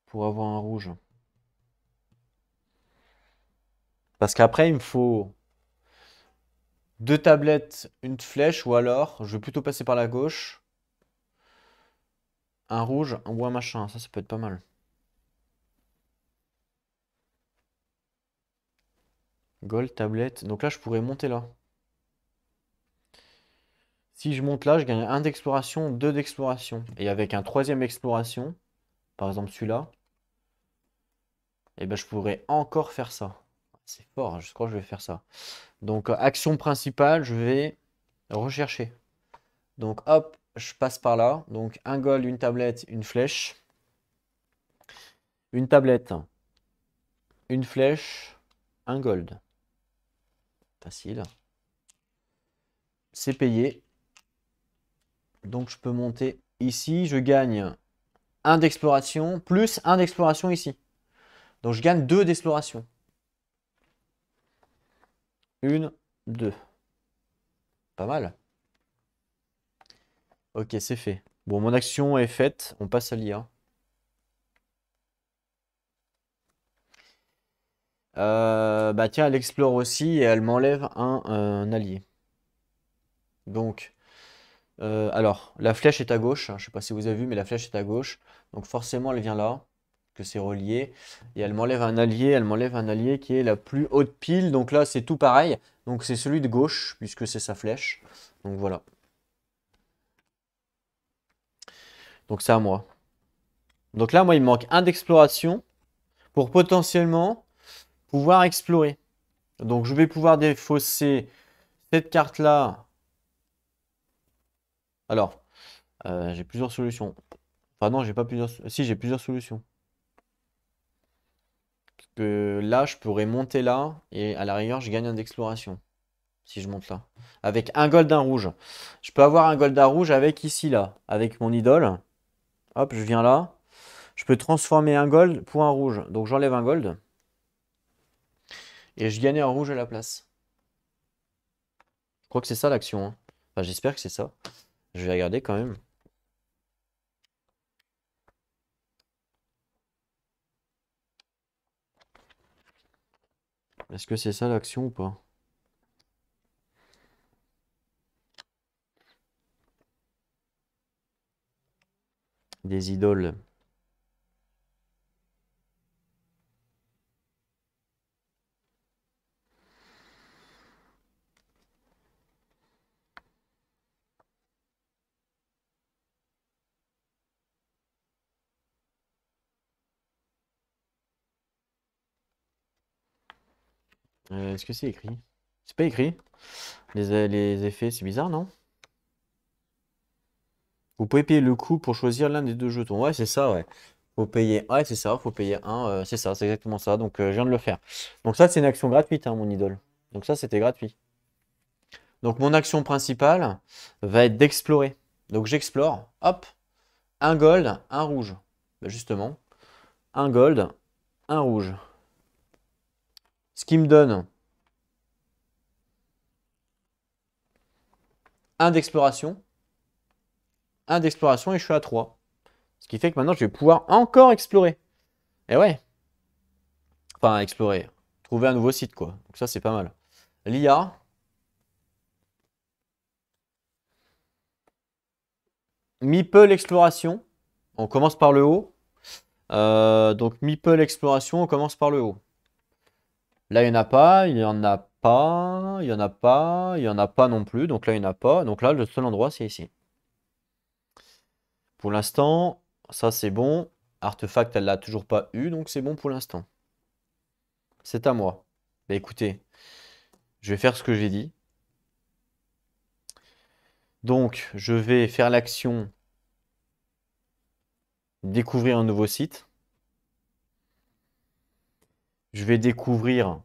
Pour avoir un rouge. Parce qu'après, il me faut 2 tablettes, une flèche, ou alors, je vais plutôt passer par la gauche. Un rouge ou un machin, ça peut être pas mal. Gold, tablette. Donc là, je pourrais monter là. Si je monte là, je gagne 1 d'exploration, 2 d'exploration. Et avec un troisième exploration, par exemple celui-là, et ben je pourrais encore faire ça. C'est fort, je crois que je vais faire ça. Donc, action principale, je vais rechercher. Donc, hop, je passe par là. Donc, un gold, une tablette, une flèche. Une tablette, une flèche, un gold. Facile. C'est payé. Donc, je peux monter ici. Je gagne 1 d'exploration plus 1 d'exploration ici. Donc, je gagne 2 d'exploration. 1, 2. Pas mal. Ok, c'est fait. Bon, mon action est faite. On passe à l'IA. Bah tiens, elle explore aussi et elle m'enlève un allié. Donc, alors, la flèche est à gauche. Je sais pas si vous avez vu, mais la flèche est à gauche. Donc forcément, elle vient là, que c'est relié. Et elle m'enlève un allié qui est la plus haute pile. Donc là, c'est tout pareil. Donc c'est celui de gauche, puisque c'est sa flèche. Donc voilà. Donc c'est à moi. Donc là, moi, il me manque un d'exploration pour potentiellement pouvoir explorer. Donc je vais pouvoir défausser cette carte-là. Alors, j'ai plusieurs solutions. Enfin non, j'ai pas plusieurs. Si, j'ai plusieurs solutions. Parce que là, je pourrais monter là et à la rigueur, je gagne un d'exploration. Si je monte là. Avec un gold, un rouge. Je peux avoir un gold, un rouge avec ici, là. Avec mon idole. Hop, je viens là. Je peux transformer un gold pour un rouge. Donc j'enlève un gold. Et je gagne un rouge à la place. Je crois que c'est ça l'action, hein. Enfin, j'espère que c'est ça. Je vais regarder quand même. Est-ce que c'est ça l'action ou pas? Des idoles. Est-ce que c'est écrit? C'est pas écrit. Les effets, c'est bizarre, non? Vous pouvez payer le coût pour choisir l'un des deux jetons. Ouais, c'est ça, ouais. Faut payer. Ouais, c'est ça, faut payer un. C'est ça, c'est exactement ça. Donc, je viens de le faire. Donc, ça, c'est une action gratuite, hein, mon idole. Donc, ça, c'était gratuit. Donc, mon action principale va être d'explorer. Donc, j'explore. Hop. Un gold, un rouge. Ben, justement, un gold, un rouge. Ce qui me donne un d'exploration. Un d'exploration et je suis à 3. Ce qui fait que maintenant, je vais pouvoir encore explorer. Et ouais. Enfin, explorer. Trouver un nouveau site, quoi. Donc, ça, c'est pas mal. L'IA. Meeple exploration. On commence par le haut. Donc Meeple exploration, on commence par le haut. Là, il n'y en a pas, il n'y en a pas, il n'y en a pas, il n'y en a pas non plus. Donc là, il n'y en a pas. Donc là, le seul endroit, c'est ici. Pour l'instant, ça c'est bon. Artefact, elle l'a toujours pas eu, donc c'est bon pour l'instant. C'est à moi. Bah écoutez, je vais faire ce que j'ai dit. Donc, je vais faire l'action découvrir un nouveau site. Je vais découvrir.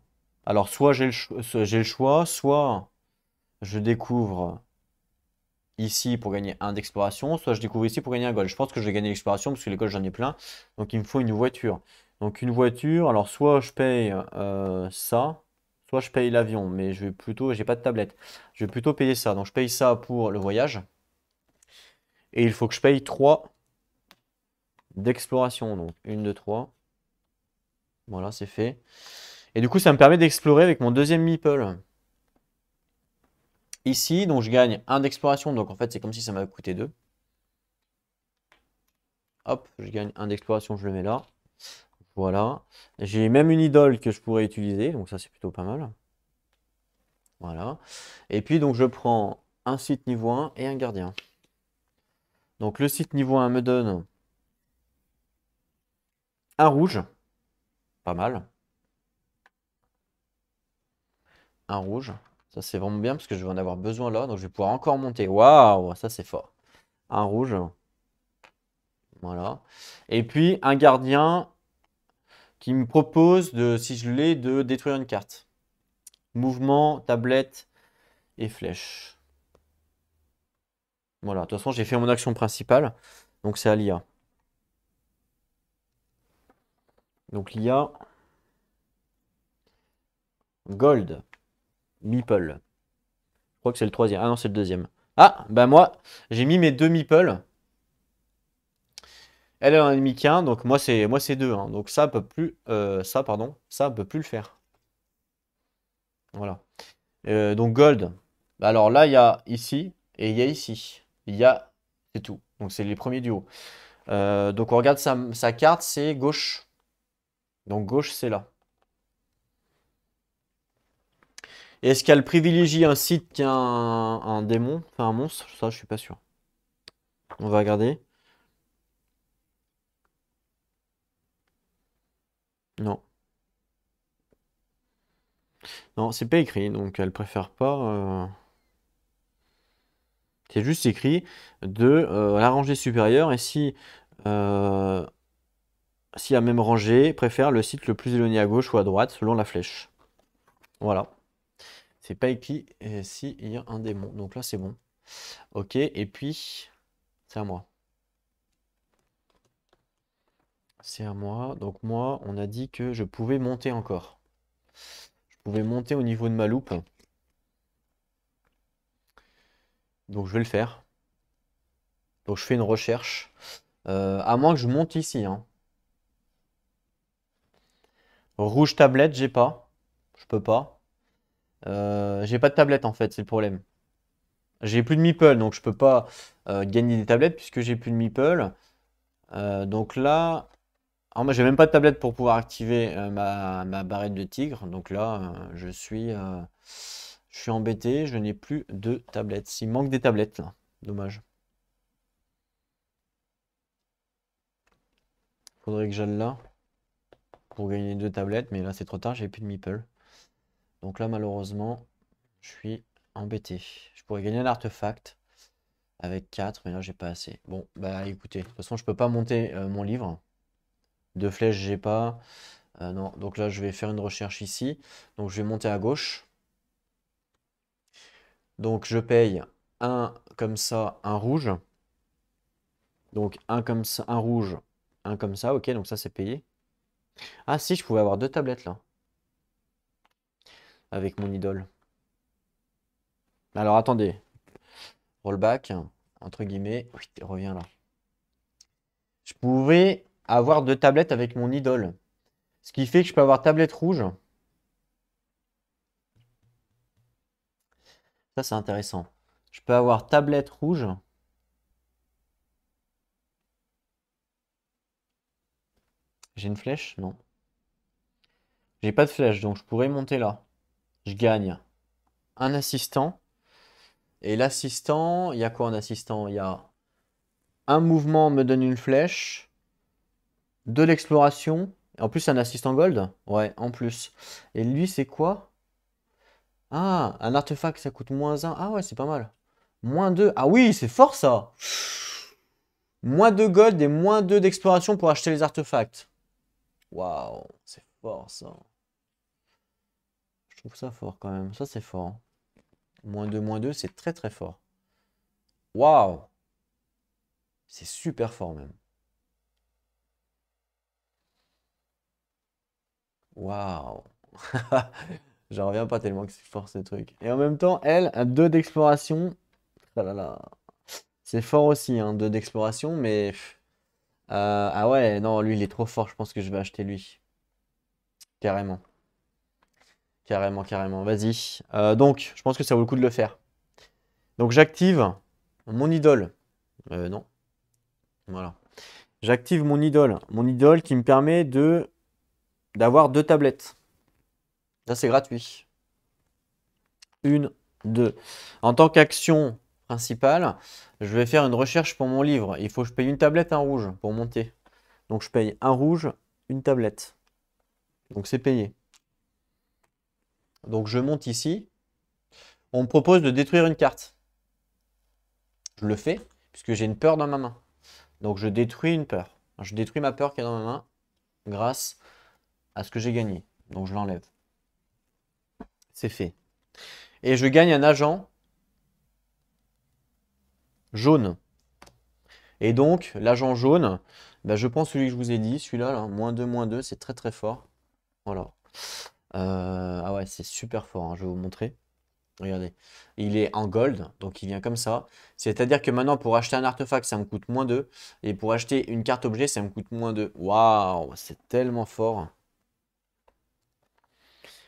Alors, soit j'ai le choix, soit je découvre ici pour gagner un d'exploration, soit je découvre ici pour gagner un gold. Je pense que je vais gagner l'exploration parce que les golds j'en ai plein. Donc il me faut une voiture. Donc une voiture, alors soit je paye ça, soit je paye l'avion. Mais je vais plutôt, j'ai pas de tablette. Je vais plutôt payer ça. Donc je paye ça pour le voyage. Et il faut que je paye 3 d'exploration. Donc 1, 2, 3. Voilà, c'est fait. Et du coup, ça me permet d'explorer avec mon deuxième meeple. ici, donc je gagne 1 d'exploration, donc en fait c'est comme si ça m'avait coûté 2. Hop, je gagne 1 d'exploration, je le mets là. Voilà. J'ai même une idole que je pourrais utiliser, donc ça c'est plutôt pas mal. Voilà. Et puis donc je prends un site niveau 1 et un gardien. Donc le site niveau 1 me donne un rouge, pas mal. Un rouge, ça c'est vraiment bien parce que je vais en avoir besoin là, donc je vais pouvoir encore monter. Waouh, ça c'est fort. Un rouge, voilà. Et puis un gardien qui me propose, de, si je l'ai, de détruire une carte. Mouvement, tablette et flèche. Voilà, de toute façon j'ai fait mon action principale, donc c'est à l'IA. Donc l'IA, Gold, Meeple. Je crois que c'est le troisième. Ah non, c'est le deuxième. Ah, bah moi, j'ai mis mes 2 Meeple. Elle en a mis qu'un, donc moi c'est 2. Hein. Donc ça peut plus, ça peut plus le faire. Voilà. Donc Gold. Bah alors là, il y a ici et il y a ici. Il y a, c'est tout. Donc c'est les premiers du haut. Donc on regarde sa carte, c'est gauche. Donc gauche, c'est là. Et est-ce qu'elle privilégie un site qu'un démon, enfin un monstre? Ça, je suis pas sûr. On va regarder. Non. Non, c'est pas écrit, donc elle préfère pas. C'est juste écrit de la rangée supérieure et euh, si la même rangée préfère le site le plus éloigné à gauche ou à droite selon la flèche. Voilà. C'est pas écrit si il y a un démon. Donc là c'est bon. Ok, et puis c'est à moi. C'est à moi. Donc moi, on a dit que je pouvais monter encore. Je pouvais monter au niveau de ma loupe. Donc je vais le faire. Donc je fais une recherche. À moins que je monte ici. Hein. Rouge tablette, j'ai pas. Je peux pas. J'ai pas de tablette en fait, c'est le problème. J'ai plus de meeple, donc je peux pas gagner des tablettes puisque j'ai plus de meeple. Donc là, alors moi j'ai même pas de tablette pour pouvoir activer ma barrette de tigre. Donc là, je suis embêté, je n'ai plus de tablettes. Il manque des tablettes là, dommage. Faudrait que j'aille là pour gagner 2 tablettes, mais là c'est trop tard, j'ai plus de meeple. Donc là malheureusement, je suis embêté. Je pourrais gagner un artefact avec 4, mais là j'ai pas assez. Bon, bah écoutez, de toute façon je peux pas monter mon livre. De flèches, j'ai pas. Non, donc là je vais faire une recherche ici. Donc je vais monter à gauche. Donc je paye un comme ça, un rouge. Donc un comme ça, un rouge, un comme ça. Ok, donc ça c'est payé. Ah si, je pouvais avoir 2 tablettes là. Avec mon idole. Alors attendez. Rollback, entre guillemets. Oui, reviens là. Je pouvais avoir 2 tablettes avec mon idole. Ce qui fait que je peux avoir tablette rouge. Ça c'est intéressant. Je peux avoir tablette rouge. J'ai une flèche? Non. J'ai pas de flèche, donc je pourrais monter là. Je gagne un assistant. Et l'assistant, il y a quoi en assistant? Il y a un mouvement me donne une flèche, de l'exploration. En plus, un assistant gold? Ouais, en plus. Et lui, c'est quoi? Ah, un artefact, ça coûte -1. Ah ouais, c'est pas mal. -2. Ah oui, c'est fort ça. -2 gold et -2 d'exploration pour acheter les artefacts. Waouh, c'est fort ça. Je trouve ça fort quand même. Ça, c'est fort. Hein. -2, c'est très très fort. Waouh, c'est super fort même. Waouh. J'en reviens pas tellement que c'est fort ce truc. Et en même temps, elle a 2 d'exploration. Ah là là. C'est fort aussi, hein, 2 d'exploration, mais. Ah ouais, non, lui il est trop fort, je pense que je vais acheter lui. Carrément. Carrément, carrément. Vas-y. Donc, je pense que ça vaut le coup de le faire. Donc j'active mon idole. Non, voilà. J'active mon idole. Mon idole qui me permet d'avoir 2 tablettes. Ça, c'est gratuit. Une, deux. En tant qu'action principale, je vais faire une recherche pour mon livre. Il faut que je paye une tablette, un rouge pour monter. Donc je paye un rouge, une tablette. Donc c'est payé. Donc je monte ici. On me propose de détruire une carte. Je le fais puisque j'ai une peur dans ma main. Donc je détruis une peur. Je détruis ma peur qui est dans ma main grâce à ce que j'ai gagné. Donc je l'enlève. C'est fait. Et je gagne un agent jaune. Et donc, l'agent jaune, bah, je prends celui que je vous ai dit, celui-là, là, -2, c'est très très fort. Voilà. Ah ouais, c'est super fort, hein, je vais vous montrer. Regardez. Il est en gold, donc il vient comme ça. C'est-à-dire que maintenant, pour acheter un artefact, ça me coûte -2. Et pour acheter une carte objet, ça me coûte -2. Waouh, c'est tellement fort.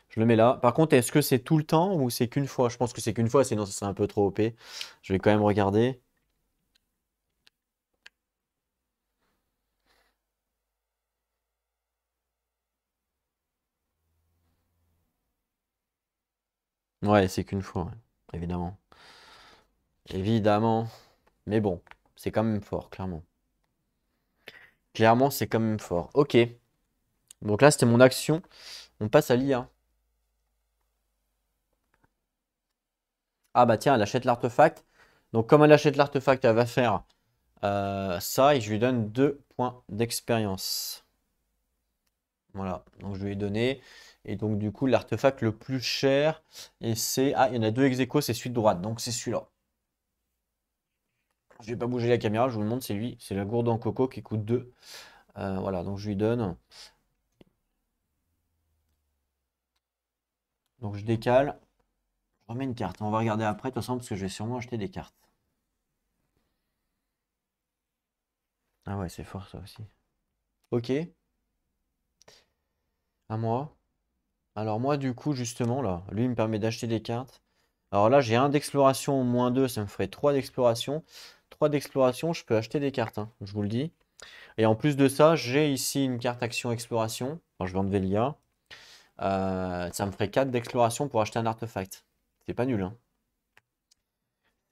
Je le mets là. Par contre, est-ce que c'est tout le temps ou c'est qu'une fois? Je pense que c'est qu'une fois, sinon ça serait un peu trop OP. Je vais quand même regarder. Ouais, c'est qu'une fois, ouais, évidemment. Évidemment. Mais bon, c'est quand même fort, clairement. Clairement, c'est quand même fort. Ok. Donc là, c'était mon action. On passe à l'IA. Ah bah tiens, elle achète l'artefact. Donc comme elle achète l'artefact, elle va faire ça et je lui donne 2 points d'expérience. Voilà, donc je lui ai donné. Et donc du coup, l'artefact le plus cher, et c'est... Ah, il y en a 2 ex aequo, c'est celui de droite, donc c'est celui-là. Je vais pas bouger la caméra, je vous le montre, c'est lui. C'est la gourde en coco qui coûte 2. Voilà, donc je lui donne. Donc je décale. Je remets une carte. On va regarder après, de toute façon, parce que je vais sûrement acheter des cartes. Ah ouais, c'est fort ça aussi. Ok, à moi. Alors moi, du coup, justement, là, lui, il me permet d'acheter des cartes. Alors là, j'ai un d'exploration, -2, ça me ferait 3 d'exploration. 3 d'exploration, je peux acheter des cartes, hein, je vous le dis. Et en plus de ça, j'ai ici une carte action exploration. Alors, je vais enlever l'IA. Ça me ferait 4 d'exploration pour acheter un artefact. C'est pas nul, hein.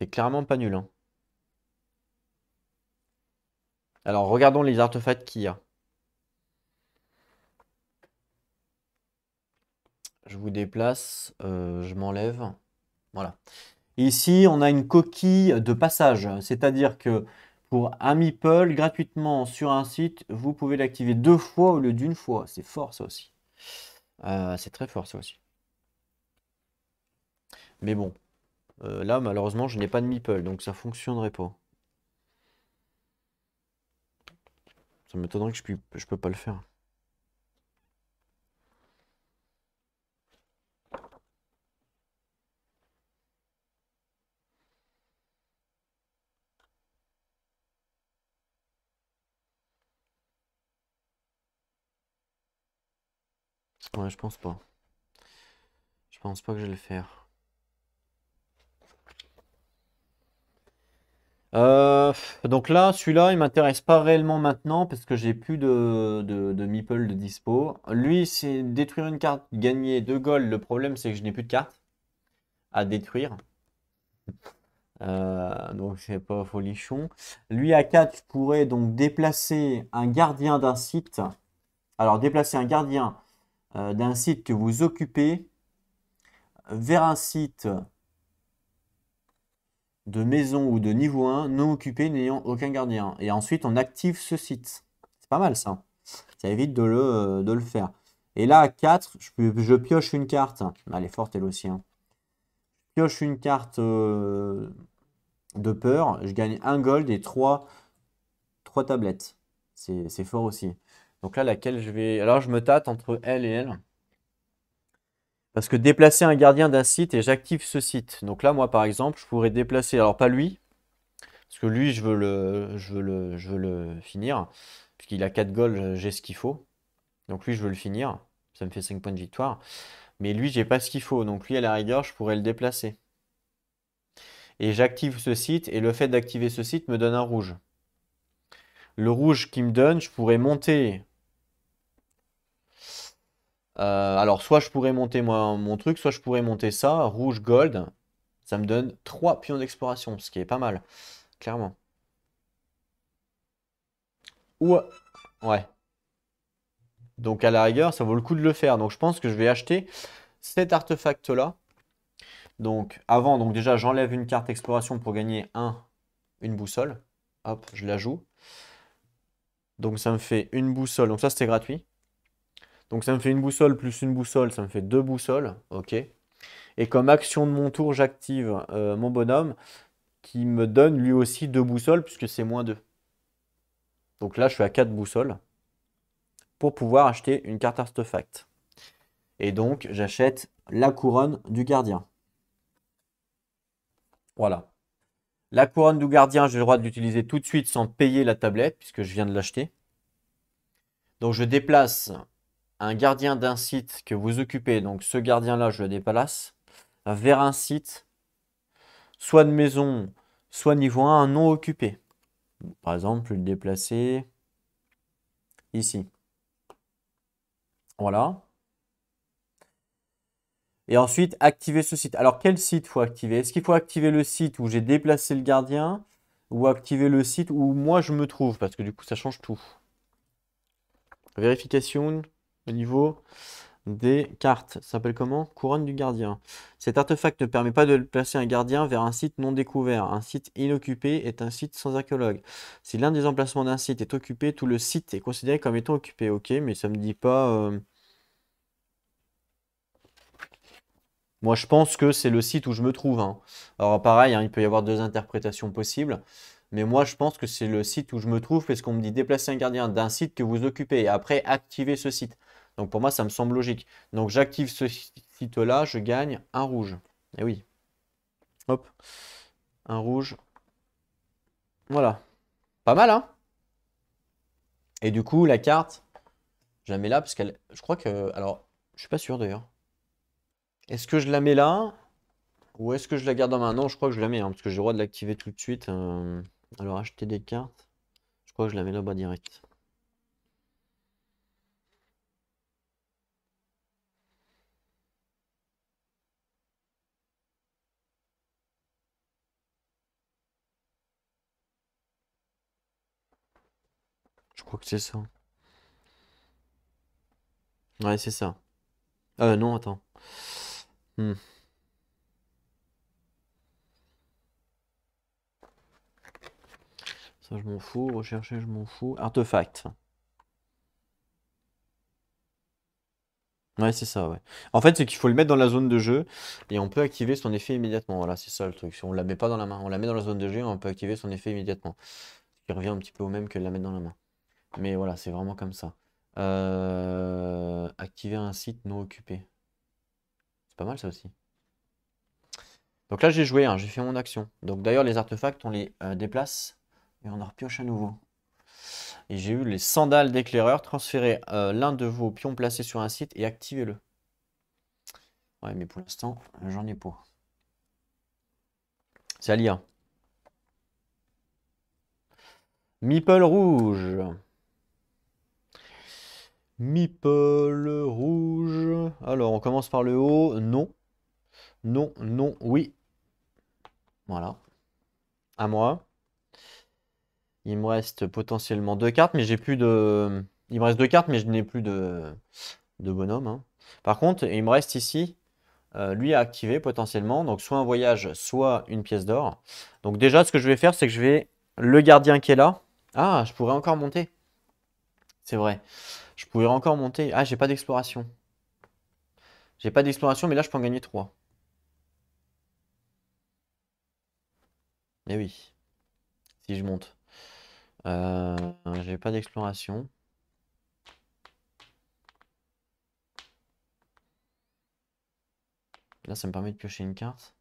C'est clairement pas nul, hein. Alors, regardons les artefacts qu'il y a. Je vous déplace, je m'enlève. Voilà. Ici, on a une coquille de passage, c'est-à-dire que pour un meeple, gratuitement sur un site, vous pouvez l'activer 2 fois au lieu d'une fois. C'est fort ça aussi. C'est très fort ça aussi. Mais bon, là malheureusement, je n'ai pas de meeple, donc ça fonctionnerait pas. Ça m'étonnerait que je peux pas le faire. Ouais, je pense pas. Je pense pas que je vais le faire. Donc là, celui-là, il m'intéresse pas réellement maintenant parce que j'ai plus de meeple de dispo. Lui, c'est détruire une carte, gagner 2 gold. Le problème, c'est que je n'ai plus de cartes à détruire. Donc c'est pas folichon. Lui à 4, je pourrais donc déplacer un gardien d'un site. Alors déplacer un gardien d'un site que vous occupez vers un site de maison ou de niveau 1 non occupé n'ayant aucun gardien. Et ensuite on active ce site. C'est pas mal ça. Ça évite de le faire. Et là à 4, je pioche une carte. Elle est forte elle aussi, hein. Je pioche une carte de peur. Je gagne un gold et 3 tablettes. C'est fort aussi. Donc là, laquelle je vais... Alors, je me tâte entre elle et elle. Parce que déplacer un gardien d'un site et j'active ce site. Donc là, moi, par exemple, je pourrais déplacer... Alors, pas lui. Parce que lui, je veux le finir. Puisqu'il a 4 goals, j'ai ce qu'il faut. Donc lui, je veux le finir. Ça me fait 5 points de victoire. Mais lui, j'ai pas ce qu'il faut. Donc lui, à la rigueur, je pourrais le déplacer. Et j'active ce site, et le fait d'activer ce site me donne un rouge. Le rouge qui me donne, je pourrais monter. Alors, soit je pourrais monter mon truc, soit je pourrais monter ça, rouge gold. Ça me donne 3 pions d'exploration, ce qui est pas mal, clairement. Ou, ouais. Donc à la rigueur, ça vaut le coup de le faire. Donc je pense que je vais acheter cet artefact-là. Donc avant, donc déjà j'enlève une carte exploration pour gagner une boussole. Hop, je la joue. Donc ça me fait une boussole. Donc ça c'était gratuit. Donc ça me fait une boussole plus une boussole, ça me fait 2 boussoles. Ok. Et comme action de mon tour, j'active mon bonhomme qui me donne lui aussi 2 boussoles puisque c'est -2. Donc là je suis à 4 boussoles pour pouvoir acheter une carte artefact. Et donc j'achète la couronne du gardien. Voilà. La couronne du gardien, j'ai le droit de l'utiliser tout de suite sans payer la tablette puisque je viens de l'acheter. Donc je déplace un gardien d'un site que vous occupez. Donc ce gardien-là, je le déplace vers un site, soit de maison, soit niveau 1 non occupé. Par exemple, le déplacer ici. Voilà. Et ensuite, activer ce site. Alors, quel site faut activer? Est-ce qu'il faut activer le site où j'ai déplacé le gardien ou activer le site où moi je me trouve? Parce que du coup, ça change tout. Vérification au niveau des cartes. Ça s'appelle comment? Couronne du gardien. Cet artefact ne permet pas de placer un gardien vers un site non découvert. Un site inoccupé est un site sans archéologue. Si l'un des emplacements d'un site est occupé, tout le site est considéré comme étant occupé. Ok, mais ça me dit pas... Moi, je pense que c'est le site où je me trouve, hein. Alors, pareil, hein, il peut y avoir 2 interprétations possibles. Mais moi, je pense que c'est le site où je me trouve parce qu'on me dit déplacer un gardien d'un site que vous occupez et après activer ce site. Donc, pour moi, ça me semble logique. Donc, j'active ce site-là, je gagne un rouge. Et oui. Hop. Un rouge. Voilà. Pas mal, hein? Et du coup, la carte, je la mets là parce qu'elle. Je crois que. Alors, je suis pas sûr d'ailleurs. Est-ce que je la mets là? Ou est-ce que je la garde en main? Non, je crois que je la mets, hein, parce que j'ai le droit de l'activer tout de suite. Alors, acheter des cartes. Je crois que je la mets là-bas direct. Je crois que c'est ça. Ouais, c'est ça. Non, attends. Hmm. Ça, je m'en fous. Rechercher, je m'en fous. Artefact. Ouais, c'est ça, ouais. En fait, c'est qu'il faut le mettre dans la zone de jeu et on peut activer son effet immédiatement. Voilà, c'est ça le truc. Si on la met pas dans la main, on la met dans la zone de jeu et on peut activer son effet immédiatement. Ce qui revient un petit peu au même que de la mettre dans la main. Mais voilà, c'est vraiment comme ça. Activer un site non occupé. C'est pas mal ça aussi. Donc là, j'ai joué, hein, j'ai fait mon action. Donc d'ailleurs, les artefacts, on les déplace et on en repioche à nouveau. Et j'ai eu les sandales d'éclaireur. Transférez l'un de vos pions placés sur un site et activez-le. Ouais, mais pour l'instant, j'en ai pas. C'est à lire. Meeple rouge. Meeple rouge. Alors, on commence par le haut. Non. Non, non, oui. Voilà. À moi. Il me reste potentiellement 2 cartes, mais j'ai plus de... Il me reste 2 cartes, mais je n'ai plus de bonhomme, hein. Par contre, il me reste ici, lui à activer potentiellement. Donc, soit un voyage, soit une pièce d'or. Donc, déjà, ce que je vais faire, c'est que je vais... Le gardien qui est là. Ah, je pourrais encore monter. C'est vrai. Je pourrais encore monter. Ah, j'ai pas d'exploration. J'ai pas d'exploration, mais là, je peux en gagner 3. Eh oui, si je monte. Euh, j'ai pas d'exploration. Là, ça me permet de piocher une carte.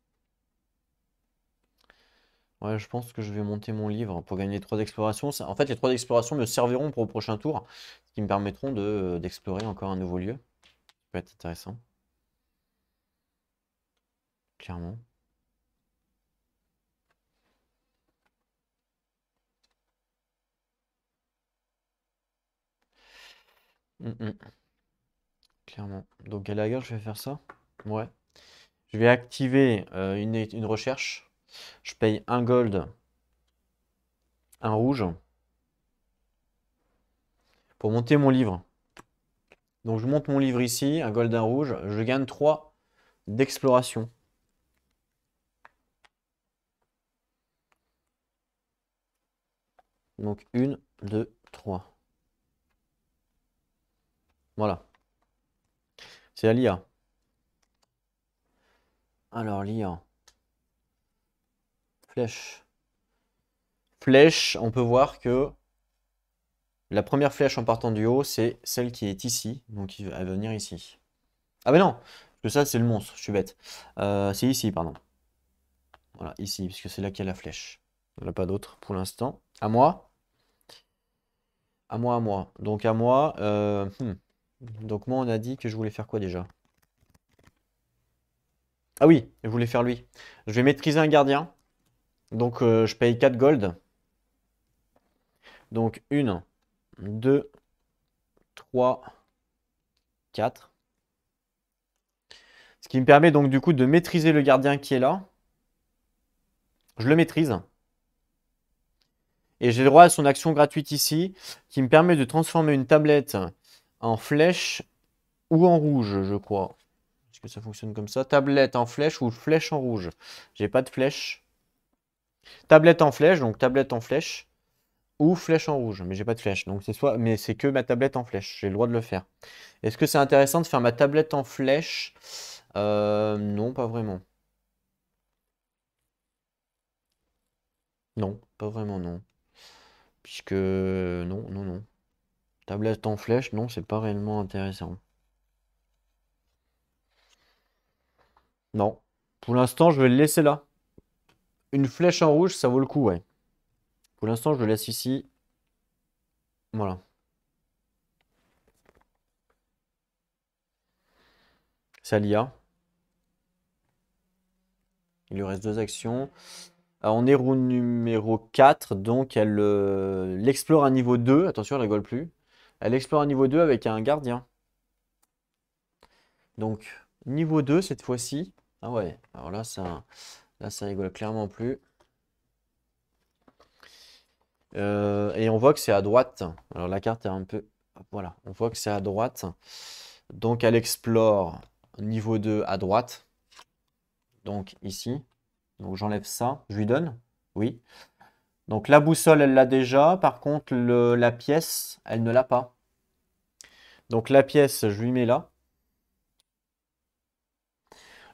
Ouais, je pense que je vais monter mon livre pour gagner 3 d'exploration. En fait, les 3 d'exploration me serviront pour le prochain tour, ce qui me permettront d'explorer encore un nouveau lieu. Ça peut être intéressant, clairement. Mm. Clairement. Donc à la guerre, je vais faire ça. Ouais. Je vais activer une recherche. Je paye un gold, un rouge, pour monter mon livre. Donc je monte mon livre ici, un gold, un rouge. Je gagne 3 d'exploration. Donc 1, 2, 3. Voilà. C'est à l'IA. Alors l'IA. Flèche. Flèche, on peut voir que la première flèche en partant du haut, c'est celle qui est ici. Donc elle va venir ici. Ah ben non, parce que ça c'est le monstre, je suis bête. C'est ici, pardon. Voilà, ici, puisque c'est là qu'il y a la flèche. Il n'y en a pas d'autre pour l'instant. À moi. À moi, à moi. Donc à moi. Donc moi, on a dit que je voulais faire quoi déjà? Ah oui, je voulais faire lui. Je vais maîtriser un gardien. Donc je paye 4 gold. Donc 1, 2, 3, 4. Ce qui me permet donc du coup de maîtriser le gardien qui est là. Je le maîtrise. Et j'ai le droit à son action gratuite ici, qui me permet de transformer une tablette en flèche ou en rouge, je crois. Est-ce que ça fonctionne comme ça? Tablette en flèche ou flèche en rouge? J'ai pas de flèche. Tablette en flèche, donc tablette en flèche. Ou flèche en rouge, mais j'ai pas de flèche. Donc c'est soit, mais c'est que ma tablette en flèche. J'ai le droit de le faire. Est-ce que c'est intéressant de faire ma tablette en flèche? Non, pas vraiment. Non, pas vraiment non. Puisque non, non, non. Tablette en flèche, non, c'est pas réellement intéressant. Non. Pour l'instant, je vais le laisser là. Une flèche en rouge, ça vaut le coup, ouais. Pour l'instant, je le laisse ici. Voilà. C'est l'IA. Il lui reste 2 actions. On est roue numéro 4, donc elle explore un niveau 2. Attention, elle rigole plus. Elle explore un niveau 2 avec un gardien. Donc, niveau 2 cette fois-ci. Ah ouais, alors là, ça rigole clairement plus. Et on voit que c'est à droite. Alors la carte est un peu... Voilà, on voit que c'est à droite. Donc elle explore niveau 2 à droite. Donc ici. Donc j'enlève ça. Je lui donne. Oui. Donc la boussole, elle l'a déjà. Par contre, la pièce, elle ne l'a pas. Donc la pièce, je lui mets là.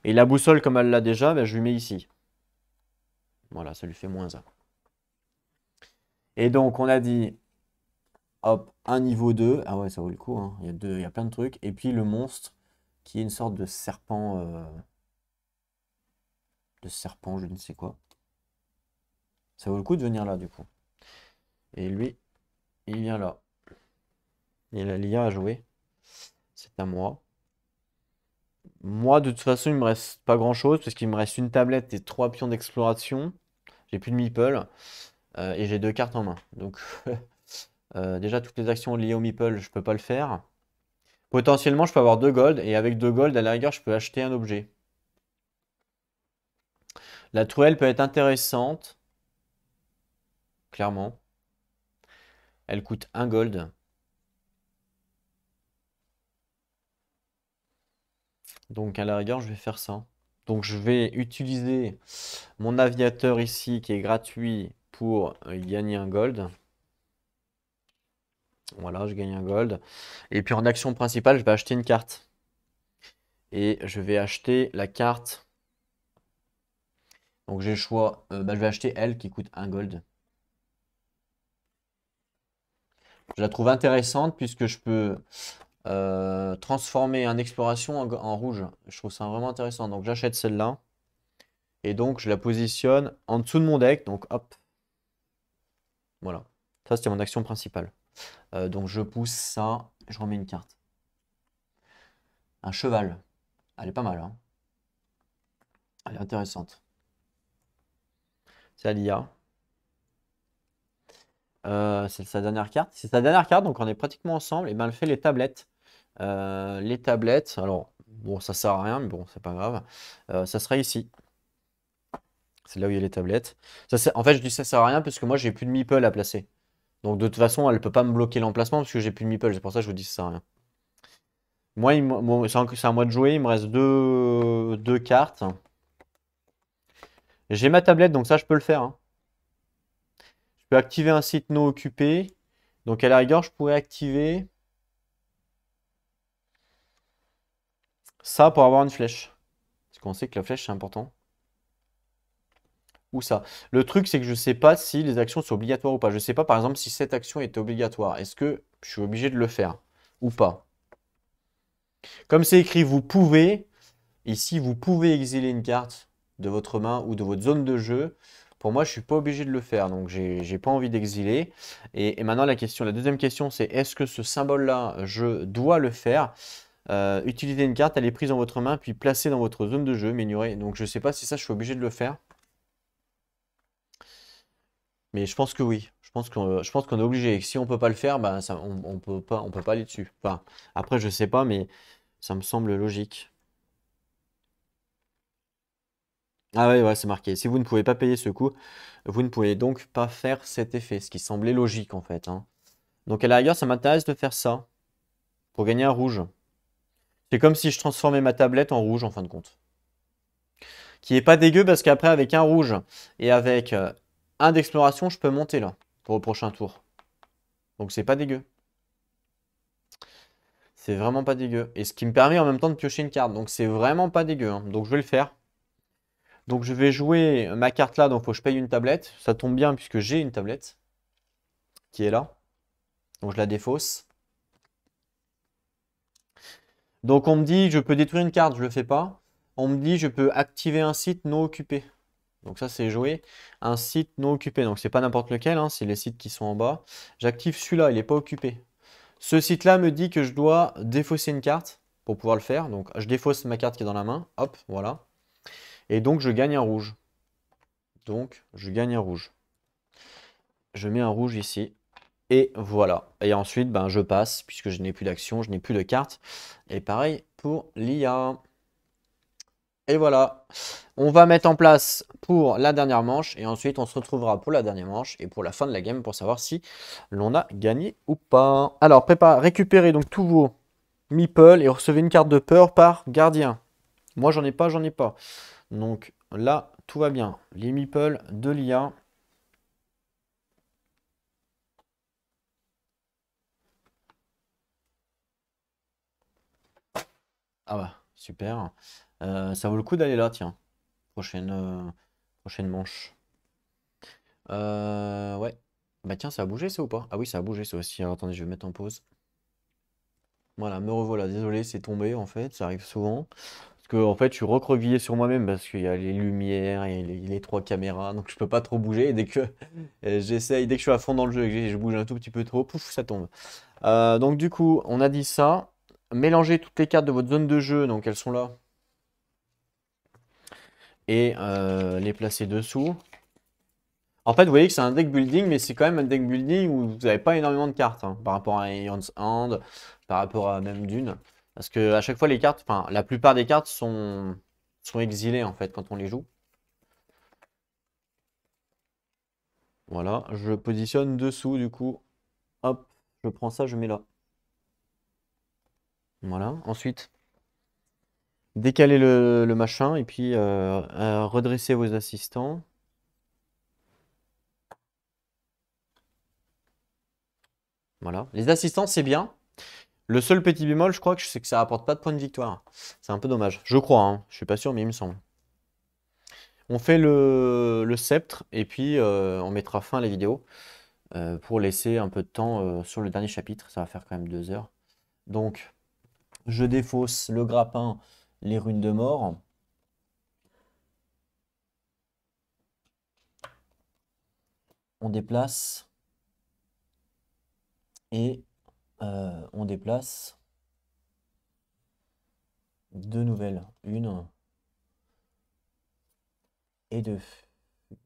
Et la boussole, comme elle l'a déjà, ben, je lui mets ici. Voilà, ça lui fait -1. Et donc on a dit, hop, un niveau 2. Ah ouais, ça vaut le coup, hein. Il y a plein de trucs. Et puis le monstre, qui est une sorte de serpent. Je ne sais quoi. Ça vaut le coup de venir là, du coup. Et lui, il vient là. Il a l'IA à jouer. C'est à moi. Moi, de toute façon, il me reste pas grand-chose, parce qu'il me reste une tablette et 3 pions d'exploration. J'ai plus de meeple. Et j'ai 2 cartes en main. Donc, déjà, toutes les actions liées au meeple, je peux pas le faire. Potentiellement, je peux avoir 2 gold. Et avec 2 gold, à la rigueur, je peux acheter un objet. La truelle peut être intéressante. Clairement. Elle coûte 1 gold. Donc, à la rigueur, je vais faire ça. Donc, je vais utiliser mon aviateur ici, qui est gratuit, pour gagner un gold. Voilà, je gagne un gold. Et puis, en action principale, je vais acheter une carte. Et je vais acheter la carte. Donc, j'ai le choix. Je vais acheter elle, qui coûte 1 gold. Je la trouve intéressante, puisque je peux transformer un exploration en rouge. Je trouve ça vraiment intéressant. Donc j'achète celle-là. Et donc je la positionne en dessous de mon deck. Donc hop. Voilà. Ça c'était mon action principale. Donc je pousse ça. Je remets une carte. Un cheval. Elle est pas mal, hein. Elle est intéressante. C'est à l'IA. C'est sa dernière carte. C'est sa dernière carte, donc on est pratiquement ensemble. Et ben, elle fait les tablettes. Les tablettes, alors, bon, ça sert à rien, mais bon, c'est pas grave. Ça sera ici. C'est là où il y a les tablettes. En fait, je dis ça sert à rien parce que moi, j'ai plus de meeple à placer. Donc, de toute façon, elle peut pas me bloquer l'emplacement parce que j'ai plus de meeple. C'est pour ça que je vous dis que ça sert à rien. Moi, c'est à moi de jouer. Il me reste deux cartes. J'ai ma tablette, donc ça, je peux le faire, hein. Je peux activer un site non occupé. Donc, à la rigueur, je pourrais activer ça pour avoir une flèche. Parce qu'on sait que la flèche, c'est important. Ou ça. Le truc, c'est que je sais pas si les actions sont obligatoires ou pas. Je sais pas, par exemple, si cette action est obligatoire. Est-ce que je suis obligé de le faire ou pas? Comme c'est écrit, vous pouvez, ici, vous pouvez exiler une carte de votre main ou de votre zone de jeu. Pour moi, je suis pas obligé de le faire, donc j'ai pas envie d'exiler. Et maintenant, la deuxième question, c'est est-ce que ce symbole-là, je dois le faire? Utiliser une carte, elle est prise dans votre main, puis placée dans votre zone de jeu, mais ignorée. Donc je sais pas si ça, je suis obligé de le faire. Mais je pense que oui. Je pense qu'on est obligé. Et que si on peut pas le faire, bah, ça, on peut pas aller dessus. Enfin, après, je sais pas, mais ça me semble logique. Ah ouais, ouais, c'est marqué. Si vous ne pouvez pas payer ce coût, vous ne pouvez donc pas faire cet effet, ce qui semblait logique en fait, hein. Donc à la rigueur, ça m'intéresse de faire ça pour gagner un rouge. C'est comme si je transformais ma tablette en rouge en fin de compte. Qui est pas dégueu parce qu'après, avec un rouge et avec un d'exploration, je peux monter là pour le prochain tour. Donc c'est pas dégueu. C'est vraiment pas dégueu. Et ce qui me permet en même temps de piocher une carte. Donc c'est vraiment pas dégueu, hein. Donc je vais le faire. Donc je vais jouer ma carte là. Donc il faut que je paye une tablette. Ça tombe bien puisque j'ai une tablette qui est là. Donc je la défausse. Donc on me dit je peux détruire une carte. Je le fais pas. On me dit je peux activer un site non occupé. Donc ça c'est jouer un site non occupé. Donc c'est pas n'importe lequel, hein, c'est les sites qui sont en bas. J'active celui-là, il n'est pas occupé. Ce site-là me dit que je dois défausser une carte pour pouvoir le faire. Donc je défausse ma carte qui est dans la main. Hop, voilà. Et donc je gagne un rouge. Donc je gagne un rouge. Je mets un rouge ici. Et voilà. Et ensuite, ben, je passe, puisque je n'ai plus d'action, je n'ai plus de carte. Et pareil pour l'IA. Et voilà. On va mettre en place pour la dernière manche. Et ensuite, on se retrouvera pour la dernière manche et pour la fin de la game pour savoir si l'on a gagné ou pas. Alors, récupérez donc tous vos meeples et recevez une carte de peur par gardien. Moi, j'en ai pas, j'en ai pas. Donc là, tout va bien. Les meeples de l'IA. Ah bah, super. Ça vaut le coup d'aller là, tiens. Prochaine manche. Ouais. Bah tiens, ça a bougé ça ou pas? Ah oui, ça a bougé ça aussi. Alors, attendez, je vais mettre en pause. Voilà, me revoilà. Désolé, c'est tombé en fait, ça arrive souvent. Parce que en fait, je suis recroquevillé sur moi-même parce qu'il y a les lumières et les trois caméras, donc je peux pas trop bouger. Et dès que j'essaye, dès que je suis à fond dans le jeu et que je bouge un tout petit peu trop, pouf, ça tombe. Donc du coup, on a dit ça. Mélangez toutes les cartes de votre zone de jeu, donc elles sont là. Et les placer dessous. En fait, vous voyez que c'est un deck building, mais c'est quand même un deck building où vous n'avez pas énormément de cartes, hein, par rapport à Aeon's Hand, par rapport à même Dune. Parce que à chaque fois, les cartes, enfin, la plupart des cartes sont exilées en fait quand on les joue. Voilà, je positionne dessous du coup. Hop, je prends ça, je mets là. Voilà, ensuite, décaler le machin et puis redresser vos assistants. Voilà, les assistants, c'est bien. Le seul petit bémol, je crois que c'est que ça apporte pas de points de victoire. C'est un peu dommage. Je crois, hein. Je suis pas sûr, mais il me semble. On fait le sceptre et puis on mettra fin à la vidéo pour laisser un peu de temps sur le dernier chapitre. Ça va faire quand même 2 heures. Donc, je défausse le grappin, les runes de mort. On déplace et on déplace deux nouvelles. Une et deux.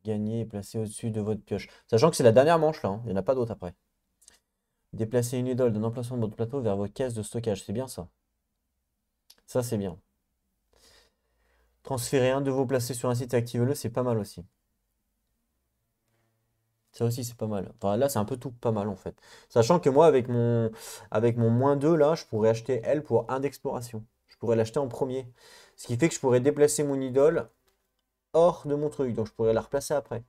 Gagner et placer au-dessus de votre pioche. Sachant que c'est la dernière manche là, hein. Il n'y en a pas d'autre après. Déplacer une idole d'un emplacement de votre plateau vers votre caisse de stockage. C'est bien ça. Ça, c'est bien. Transférer un de vos placés sur un site et activez-le, c'est pas mal aussi. Ça aussi, c'est pas mal. Enfin, là, c'est un peu tout pas mal en fait. Sachant que moi, avec mon -2, là, je pourrais acheter elle pour 1 d'exploration. Je pourrais l'acheter en premier. Ce qui fait que je pourrais déplacer mon idole hors de mon truc. Donc, je pourrais la replacer après.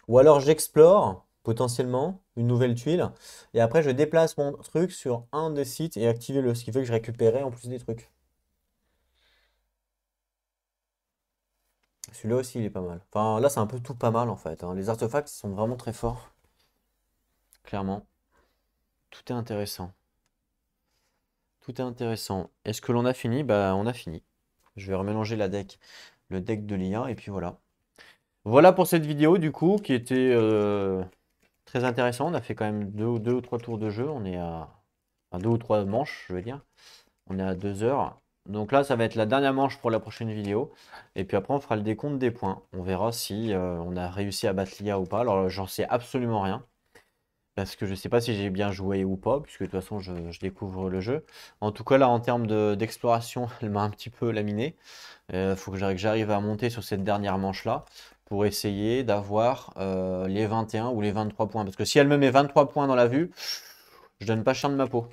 Ou alors, j'explore potentiellement une nouvelle tuile. Et après, je déplace mon truc sur un des sites et activer-le. Ce qui fait que je récupérais en plus des trucs. Celui-là aussi, il est pas mal. Enfin, là, c'est un peu tout pas mal en fait, hein. Les artefacts ils sont vraiment très forts. Clairement. Tout est intéressant. Tout est intéressant. Est-ce que l'on a fini? Bah, on a fini. Je vais remélanger le deck de l'IA, et puis voilà. Voilà pour cette vidéo, du coup, qui était très intéressant. On a fait quand même deux ou trois tours de jeu. On est à... Enfin, 2 ou 3 manches, je veux dire. On est à 2 heures. Donc là, ça va être la dernière manche pour la prochaine vidéo. Et puis après, on fera le décompte des points. On verra si on a réussi à battre l'IA ou pas. Alors, j'en sais absolument rien. Parce que je ne sais pas si j'ai bien joué ou pas, puisque de toute façon je découvre le jeu. En tout cas là en termes d'exploration, elle m'a un petit peu laminé. Il faut que j'arrive à monter sur cette dernière manche là pour essayer d'avoir les 21 ou les 23 points. Parce que si elle me met 23 points dans la vue, je donne pas cher de ma peau.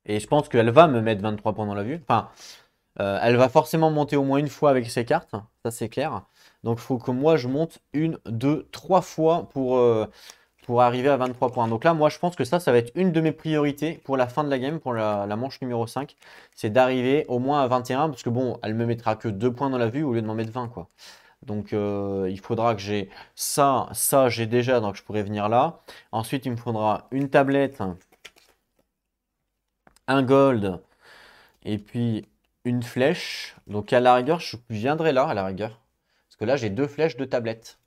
Et je pense qu'elle va me mettre 23 points dans la vue. Enfin, elle va forcément monter au moins une fois avec ses cartes, ça c'est clair. Donc il faut que moi je monte 1, 2, 3 fois pour arriver à 23 points. Donc là, moi, je pense que ça va être une de mes priorités pour la fin de la game, pour la manche numéro 5. C'est d'arriver au moins à 21, parce que bon, elle me mettra que 2 points dans la vue au lieu de m'en mettre 20, quoi. Donc il faudra que j'ai ça, j'ai déjà, donc je pourrais venir là. Ensuite, il me faudra une tablette, un gold, et puis une flèche. Donc à la rigueur, je viendrai là, à la rigueur. Parce que là, j'ai 2 flèches de tablette.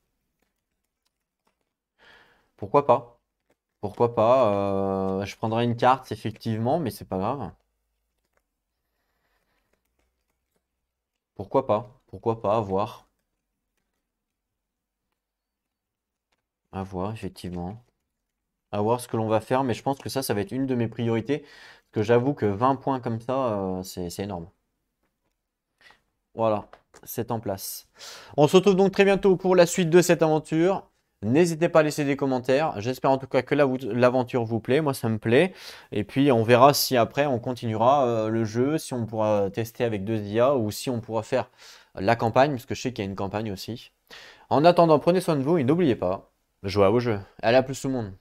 Pourquoi pas? Pourquoi pas? Je prendrai une carte, effectivement, mais c'est pas grave. Pourquoi pas? Pourquoi pas? À voir. À voir, effectivement. À voir ce que l'on va faire, mais je pense que ça va être une de mes priorités. Parce que j'avoue que 20 points comme ça, c'est énorme. Voilà, c'est en place. On se retrouve donc très bientôt pour la suite de cette aventure. N'hésitez pas à laisser des commentaires. J'espère en tout cas que l'aventure vous plaît. Moi, ça me plaît. Et puis, on verra si après, on continuera le jeu, si on pourra tester avec 2 IA ou si on pourra faire la campagne, parce que je sais qu'il y a une campagne aussi. En attendant, prenez soin de vous et n'oubliez pas, jouez à vos jeux. Allez, à plus tout le monde.